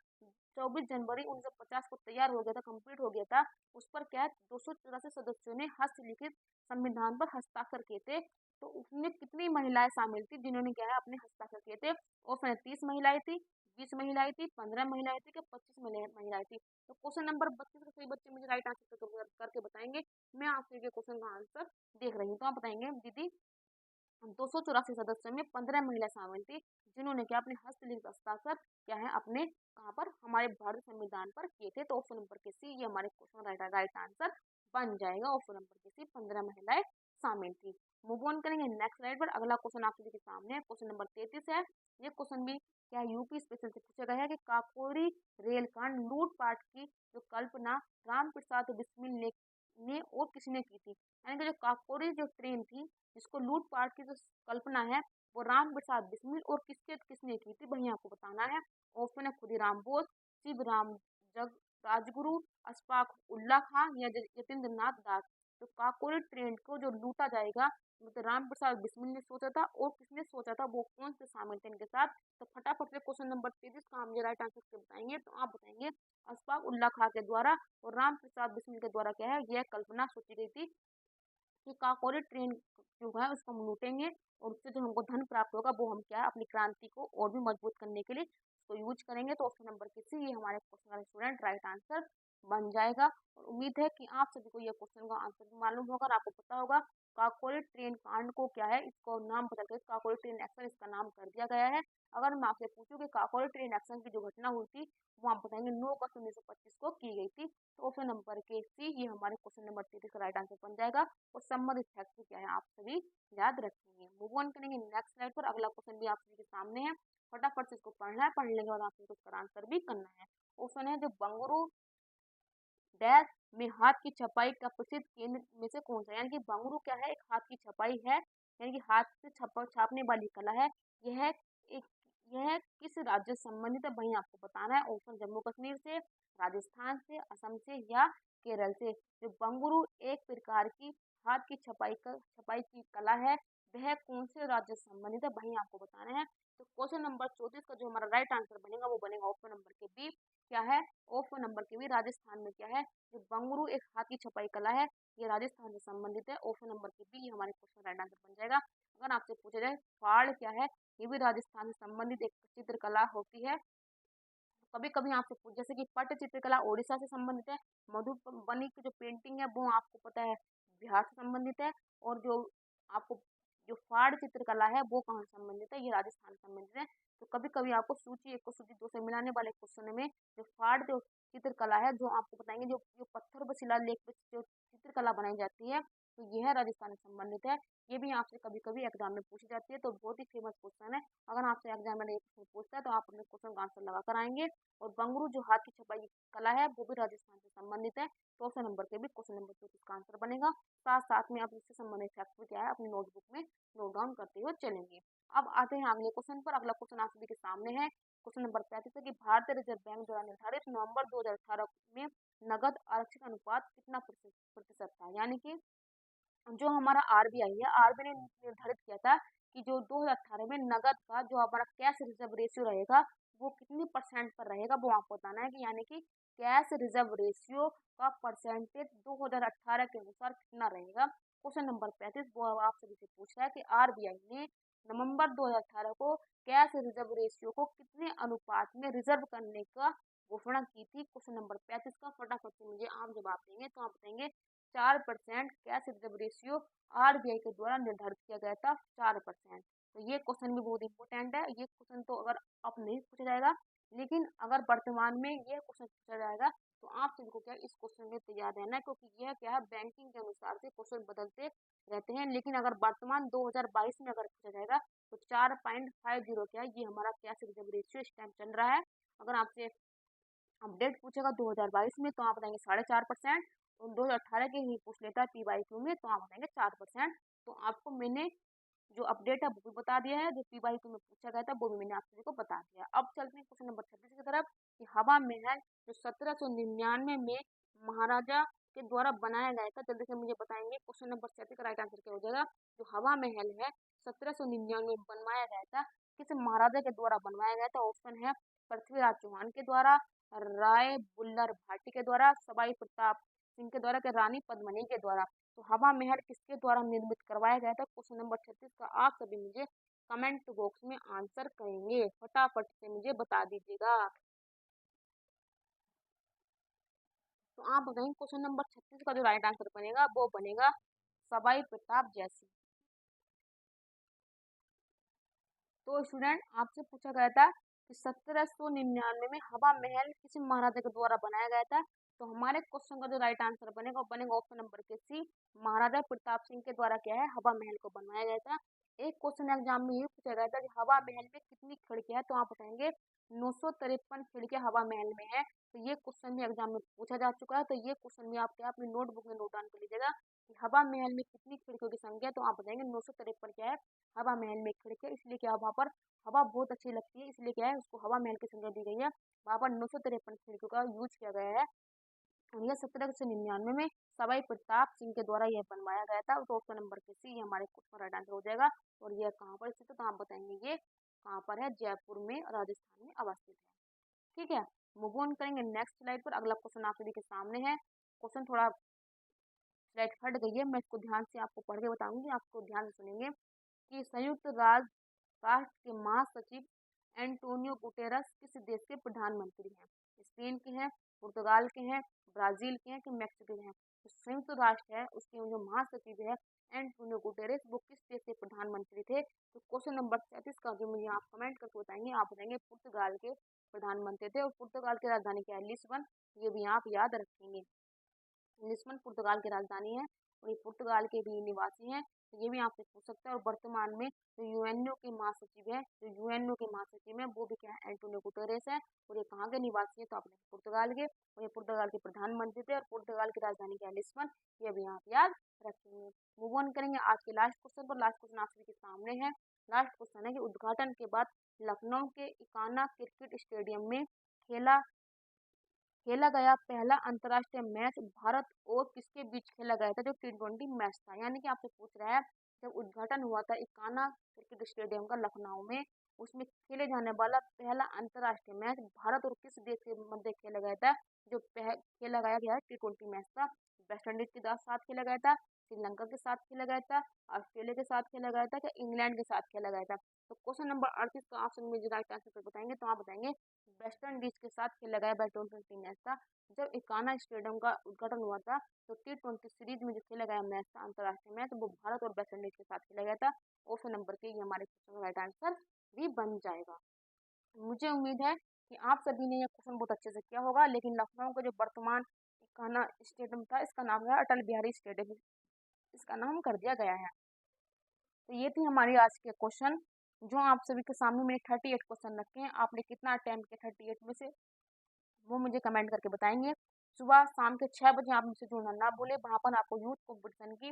24 जनवरी 1950 को तैयार हो गया था, कंप्लीट हो गया था, उस पर क्या है 284 सदस्यों ने हस्तलिखित संविधान पर हस्ताक्षर किए थे। तो उसमें कितनी महिलाएं शामिल थी जिन्होंने क्या है अपने हस्ताक्षर किए थे। ऑप्शन 30 महिलाएं थी, 20 महिलाएं थी, 15 महिलाएं थी, क्या 25 महिलाएं थी। तो क्वेश्चन नंबर 32 का सही बच्चे मुझे राइट आंसर करके बताएंगे। मैं आपसे ये क्वेश्चन का आंसर देख रही हूँ, तो आप बताएंगे दीदी 284 सदस्यों में 15 महिला शामिल थी जिन्होंने क्या अपने हस्तलिखित हस्ताक्षर क्या है अपने कहाँ पर हमारे भारतीय संविधान पर किए थे। तो ऑप्शन नंबर के सी ये हमारे क्वेश्चन राइट आंसर बन जाएगा। ऑप्शन नंबर के सी 15 महिलाएं शामिल थी। मूव ऑन करेंगे नेक्स्ट स्लाइड पर। अगला क्वेश्चन आप सभी के सामने क्वेश्चन नंबर 33 है। ये क्वेश्चन भी क्या यूपी स्पेशल से पूछा गया है कि काकोरी रेलखंड लूटपाट की जो कल्पना राम प्रसाद बिस्मिल ने और किसने की थी। यानी कि जो काकोरी जो ट्रेन थी जिसको लूटपाट की जो कल्पना है वो राम प्रसाद बिस्मिल और किसने की थी वही आपको बताना है। ऑप्शन है खुदीराम बोस, शिवराम जग राजगुरु, अशफाक उल्ला खान या यतीन्द्र नाथ दास। तो काकोरी ट्रेन को जो लूटा जाएगा मतलब राम प्रसाद बिस्मिल ने सोचा था और किसने सोचा था, वो कौन से शामिल थे इनके साथ। तो फटाफट से क्वेश्चन नंबर 33 का हम ये राइट आंसर से बताएंगे। तो आप बताएंगे अशफाक उल्ला खां के द्वारा और राम प्रसाद बिस्मिल के द्वारा क्या है यह कल्पना सोची गई थी। कि काकोरी ट्रेन जो है उसको हम लूटेंगे और उससे जो हमको धन प्राप्त होगा वो हम क्या है अपनी क्रांति को और भी मजबूत करने के लिए उसको यूज करेंगे। तो ऑप्शन नंबर सी ये हमारे क्वेश्चन का स्टूडेंट राइट आंसर बन जाएगा। और उम्मीद है कि आप सभी को यह क्वेश्चन का आंसर भी मालूम होगा और आपको पता होगा काकोरी ट्रेन कांड को क्या है, इसको नाम बदल कर काकोरी ट्रेन एक्शन इसका नाम कर दिया गया है। अगर मैं आपसे पूछूं कि काकोरी ट्रेन एक्शन की जो घटना हुई थी वो आप बताएंगे 9 अगस्त 1925 को की गई थी। तो ऑप्शन नंबर के सी ये हमारे क्वेश्चन नंबर 33 का राइट आंसर बन जाएगा। और संबंधित फैक्ट क्या है आप सभी याद रखेंगे। मूव ऑन करेंगे नेक्स्ट स्लाइड पर। अगला क्वेश्चन भी आप सभी के सामने है, फटाफट से इसको पढ़ना है, पढ़ने के बाद आपको इसका आंसर भी करना है। ऑप्शन है जो बंगुरु डैश में हाथ की छपाई का प्रसिद्ध केंद्र में से कौन सा, यानी कि बंगुरु क्या है, एक हाथ की छपाई है, यानी कि हाथ से छापने वाली कला है। यह एक यह किस राज्य से संबंधित है वही आपको बताना है। ऑप्शन जम्मू कश्मीर से, राजस्थान से, असम से या केरल से। जो बंगुरु एक प्रकार की हाथ की छपाई की कला है वह कौन से राज्य से संबंधित है वही आपको बताना है। तो क्वेश्चन नंबर 34 का जो हमारा राइट आंसर बनेगा वो बनेगा ऑप्शन नंबर के बी। क्या है ऑप्शन नंबर के भी राजस्थान में क्या है जो बंगुरु एक हाथ की छपाई कला है ये राजस्थान से संबंधित है। ऑप्शन नंबर के बी हमारे क्वेश्चन राइट आंसर बन जाएगा। अगर आपसे पूछा जाए फाड़ क्या है, ये भी राजस्थान से संबंधित एक चित्रकला होती है। कभी कभी आपसे पूछ जैसे कि पट चित्रकला उड़ीसा से संबंधित है, मधुबनी की जो पेंटिंग है वो आपको पता है बिहार से संबंधित है, और जो आपको जो फाड़ चित्रकला है वो कहाँ से संबंधित है, ये राजस्थान से संबंधित है। तो कभी कभी आपको सूची 1 को सूची 2 से मिलाने वाले क्वेश्चन में जो फाड़ जो चित्रकला है जो आपको बताएंगे जो जो पत्थर व शिलालेख पे जो चित्रकला बनाई जाती है तो यह राजस्थान से संबंधित है। ये भी आपसे कभी कभी एग्जाम में पूछी जाती है, तो बहुत ही फेमस क्वेश्चन है। अगर आपसे एग्जाम में ये क्वेश्चन पूछता है तो आप अपने क्वेश्चन का आंसर लगा कर आएंगे। और बंगुरु जो हाथ की छपाई कला है वो भी राजस्थान से संबंधित है। तो ऑप्शन नंबर के भी क्वेश्चन नंबर 34 का आंसर बनेगा। साथ साथ में आप इससे संबंधित फैक्ट भी क्या है अपनी नोटबुक में नोट डाउन करते हुए चलेंगे। अब आते हैं अगले क्वेश्चन पर। अगला क्वेश्चन आप सभी के सामने है, क्वेश्चन नंबर 35 है कि भारतीय रिजर्व बैंक द्वारा निर्धारित नवंबर 2018 में नगद आरक्षित अनुपात कितना प्रतिशत था, यानी कि जो हमारा आरबीआई है, आरबीआई ने निर्धारित किया था कि जो 2018 में नगद का जो हमारा कैश रिजर्व रेशियो रहेगा वो कितनी परसेंट पर रहेगा वो आपको बताना है कि यानी कि कैश रिजर्व रेशियो का परसेंटेज 2018 के अनुसार कितना रहेगा। क्वेश्चन नंबर 35 वो आप सभी से पूछ रहा है कि आरबीआई ने नवंबर 2018 को कैश रिजर्व रेशियो को कितने अनुपात में रिजर्व करने का घोषणा की थी। क्वेश्चन नंबर 35 का फटाफट से मुझे आप जवाब देंगे तो आप बताएंगे 4% कैश रिजर्व रेशियो आरबीआई के द्वारा निर्धारित किया गया था 4%। तो ये क्वेश्चन भी बहुत इंपॉर्टेंट है। ये क्वेश्चन तो अगर अब नहीं पूछा जाएगा लेकिन अगर वर्तमान में ये क्वेश्चन पूछा जाएगा तो आप सभी को क्या इस क्वेश्चन में तैयार रहना है, क्योंकि यह क्या है बैंकिंग के अनुसार से क्वेश्चन बदलते रहते हैं। लेकिन अगर वर्तमान 2022 में अगर पूछा जाएगा तो 4.50 क्या है ये हमारा कैश रिजर्व रेशियो इस टाइम चल रहा है। अगर आपसे अपडेट पूछेगा 2022 में तो आप बताएंगे 4.5%, और 2018 के ही पूछ लेता है पीवाईक्यू में तो आप बताएंगे 4%। तो आपको मैंने जो अपडेट है वो भी बता दिया है, जो पीवाईक्यू में पूछा गया था वो भी मैंने आप सभी को बता दिया। अब चलते हैं क्वेश्चन नंबर 36 की तरफ कि हवा महल जो 1799 में महाराजा के द्वारा बनाया गया था, जल्दी से मुझे बताएंगे क्वेश्चन नंबर 37 का राइट आंसर क्या हो जाएगा। जो हवा महल है 1799 में बनवाया गया था, किस महाराजा के द्वारा बनवाया गया था। ऑप्शन है पृथ्वीराज चौहान के द्वारा, राय बुल्लर भाटी के द्वारा, सवाई प्रताप सिंह के द्वारा, के रानी पद्मिनी के द्वारा। तो हवा महल किसके द्वारा निर्मित करवाया गया था। क्वेश्चन नंबर 36 का आप सभी मुझे कमेंट बॉक्स में आंसर करेंगे, फटाफट से मुझे बता दीजिएगा। तो आप बताएंगे क्वेश्चन नंबर 36 का जो राइट आंसर बनेगा वो बनेगा सवाई प्रताप जैसी। तो स्टूडेंट आपसे पूछा गया था कि 1799 में हवा महल किसी महाराजा के द्वारा बनाया गया था। तो हमारे क्वेश्चन का जो राइट आंसर बनेगा वो बनेगा ऑप्शन नंबर के सी, महाराजा प्रताप सिंह के द्वारा क्या है हवा महल को बनवाया गया था। एक क्वेश्चन एग्जाम में ये पूछा गया था कि हवा महल में कितनी खिड़कियां है, तो आप बताएंगे 953 खिड़कियां हवा महल में है। तो ये क्वेश्चन भी एग्जाम में पूछा जा चुका है, तो ये क्वेश्चन भी आप क्या अपनी नोटबुक में नोट डाउन कर लीजिएगा कि हवा महल में कितनी खिड़कियों की संख्या। तो आप बताएंगे 953 क्या है हवा महल में खिड़कियां, इसलिए क्या वहाँ पर हवा बहुत अच्छी लगती है, इसलिए क्या है उसको हवा महल की संज्ञा दी गई है। वहाँ पर 953 खिड़कियों का यूज किया गया है। यह 1799 में सवाई प्रताप सिंह के द्वारा यह बनवाया गया था। तो ऑप्शन नंबर के सी हमारे क्वेश्चन राइट आंसर हो जाएगा। और यह कहाँ पर स्थित है तो आप बताएंगे ये कहाँ पर है, जयपुर में राजस्थान में अवस्थित है। ठीक है, मूव ऑन करेंगे नेक्स्ट स्लाइड पर। अगला क्वेश्चन आप सभी के सामने है, क्वेश्चन थोड़ा स्लाइड हट गई है, मैं इसको ध्यान से आपको पढ़ के बताऊंगी, आपको ध्यान से सुनेंगे कि संयुक्त राष्ट्र के महासचिव एंटोनियो गुटेरस किस देश के प्रधानमंत्री हैं? स्पेन के हैं, पुर्तगाल के हैं, ब्राजील के हैं कि मैक्सिको के हैं? तो संयुक्त राष्ट्र है, उसके जो महासचिव है एंटोनियो गुटेरेस, वो किस देश के प्रधानमंत्री थे? तो क्वेश्चन नंबर 37 का जो मुझे आप कमेंट करके बताएंगे, आप बताएंगे पुर्तगाल के प्रधानमंत्री थे। और पुर्तगाल की राजधानी क्या है? लिस्बन। ये भी आप याद रखेंगे। लिस्बन पुर्तगाल की राजधानी है और ये पुर्तगाल के भी निवासी हैं। तो ये भी आपसे पूछ सकता है। और वर्तमान में जो यूएनओ के महासचिव है, वो भी क्या है? एंटोनियो गुटेरेस है। और ये कहाँ के निवासी है? तो आपने पुर्तगाल के, और ये पुर्तगाल के प्रधानमंत्री थे। और पुर्तगाल की राजधानी क्या है? लिस्बन। ये भी आप याद रखेंगे। मूव ऑन करेंगे आज के लास्ट क्वेश्चन पर। लास्ट क्वेश्चन आप सभी के सामने है। लास्ट क्वेश्चन है कि उद्घाटन के बाद लखनऊ के इकाना क्रिकेट स्टेडियम में खेला खेला गया पहला अंतर्राष्ट्रीय मैच भारत और किसके बीच खेला गया था? जो T20 मैच था। यानी कि आपसे पूछ रहा है, जब उद्घाटन हुआ था इकाना क्रिकेट स्टेडियम का लखनऊ में, उसमें खेले जाने वाला पहला अंतर्राष्ट्रीय मैच भारत और किस देश के मध्य खेला गया था? जो खेला गया T20 मैच था। वेस्ट इंडीज के साथ खेला गया था, श्रीलंका के साथ खेला गया था, ऑस्ट्रेलिया के साथ खेला गया था, क्या इंग्लैंड के साथ खेला गया था? तो क्वेश्चन नंबर 38 का ऑप्शन में जो राइट आंसर बताएंगे, तो आप बताएंगे वेस्ट इंडीज के साथ खेला गया T20 मैच था। जब इकाना स्टेडियम का उद्घाटन हुआ था, तो T20 सीरीज में जो खेला गया मैच था, अंतर्राष्ट्रीय मैच, वो भारत और वेस्ट इंडीज के साथ खेला गया था। ऑप्शन नंबर के, ये हमारे क्वेश्चन का राइट आंसर भी बन जाएगा। मुझे उम्मीद है कि आप सभी ने यह क्वेश्चन बहुत अच्छे से किया होगा। लेकिन लखनऊ का जो वर्तमान इकाना स्टेडियम था, इसका नाम है अटल बिहारी स्टेडियम, इसका नाम कर दिया गया है। तो ये थी हमारी आज के क्वेश्चन, जो आप सभी के सामने मैंने 38 क्वेश्चन रखे हैं। आपने कितना अटेम्प्ट किया 38 में से, वो मुझे कमेंट करके बताएंगे। सुबह शाम के 6 बजे आप मुझसे जुड़ना ना भूले। वहाँ पर आपको यूथ कॉम्पिटिशन की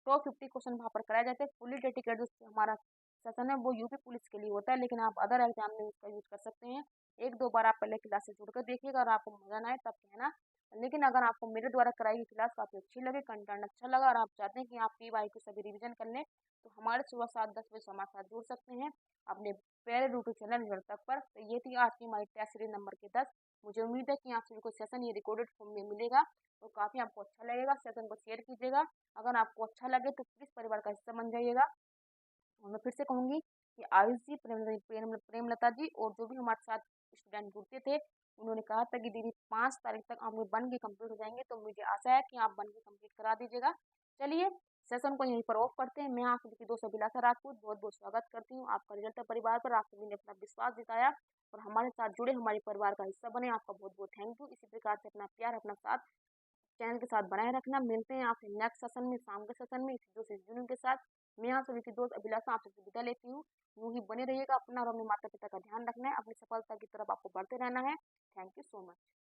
टॉप 50 क्वेश्चन वहाँ पर कराए जाते हैं। फुली डेडिकेटेड जो हमारा सेशन है, वो यूपी पुलिस के लिए होता है, लेकिन आप अदर एग्जाम में इसका यूज कर सकते हैं। एक दो बार आप पहले क्लास से जुड़कर देखिएगा, और आपको मजा ना आए तब कहना। लेकिन अगर आपको मेरे द्वारा कराई गई क्लास काफ़ी अच्छी लगे, कंटेंट अच्छा लगा, और आप चाहते हैं कि आप PY को सभी रिवीजन कर लें, तो हमारे सुबह 7-10 बजे हमारे साथ जुड़ सकते हैं अपने प्यारे यूट्यूब चैनल रिजल्ट तक पर। तो ये थी आज की हमारी टेस्ट सीरीज नंबर के 10। मुझे उम्मीद है कि आप सभी को सेशन ये रिकॉर्डेड फॉर्म में मिलेगा, तो काफ़ी आपको अच्छा लगेगा। सेशन को शेयर कीजिएगा। अगर आपको अच्छा लगे तो प्लीज़ परिवार का हिस्सा बन जाइएगा। और मैं फिर से कहूँगी कि आयुष जी, प्रेमलता जी, और जो भी हमारे साथ स्टूडेंट जुड़ते थे, उन्होंने कहा था कि दीदी 5 तारीख तक आप बन के कंप्लीट हो जाएंगे। तो मुझे आशा है कि आप बन के कंप्लीट करा दीजिएगा। चलिए, सेशन को यहीं पर ऑफ करते हैं। मैं आप सभी की दोस्त अभिलाषा राजपूत बहुत बहुत स्वागत करती हूँ आपका रिजल्ट परिवार पर। आप सभी ने अपना विश्वास जताया और हमारे साथ जुड़े, हमारे परिवार का हिस्सा बने। आपका बहुत बहुत थैंक यू। इसी प्रकार से अपना प्यार, अपना साथ चैनल के साथ बनाए रखना। मिलते हैं आपसे नेक्स्ट सेशन में, शाम के सेशन में, इसी दोस्त जुनून के साथ। मैं यहाँ सभी की दोस्त अभिलाषा आपसे विदा लेती हूँ। यूँ ही बने रहिएगा। अपना और अपने माता पिता का ध्यान रखना है। अपनी सफलता की तरफ आपको बढ़ते रहना है। Thank you so much.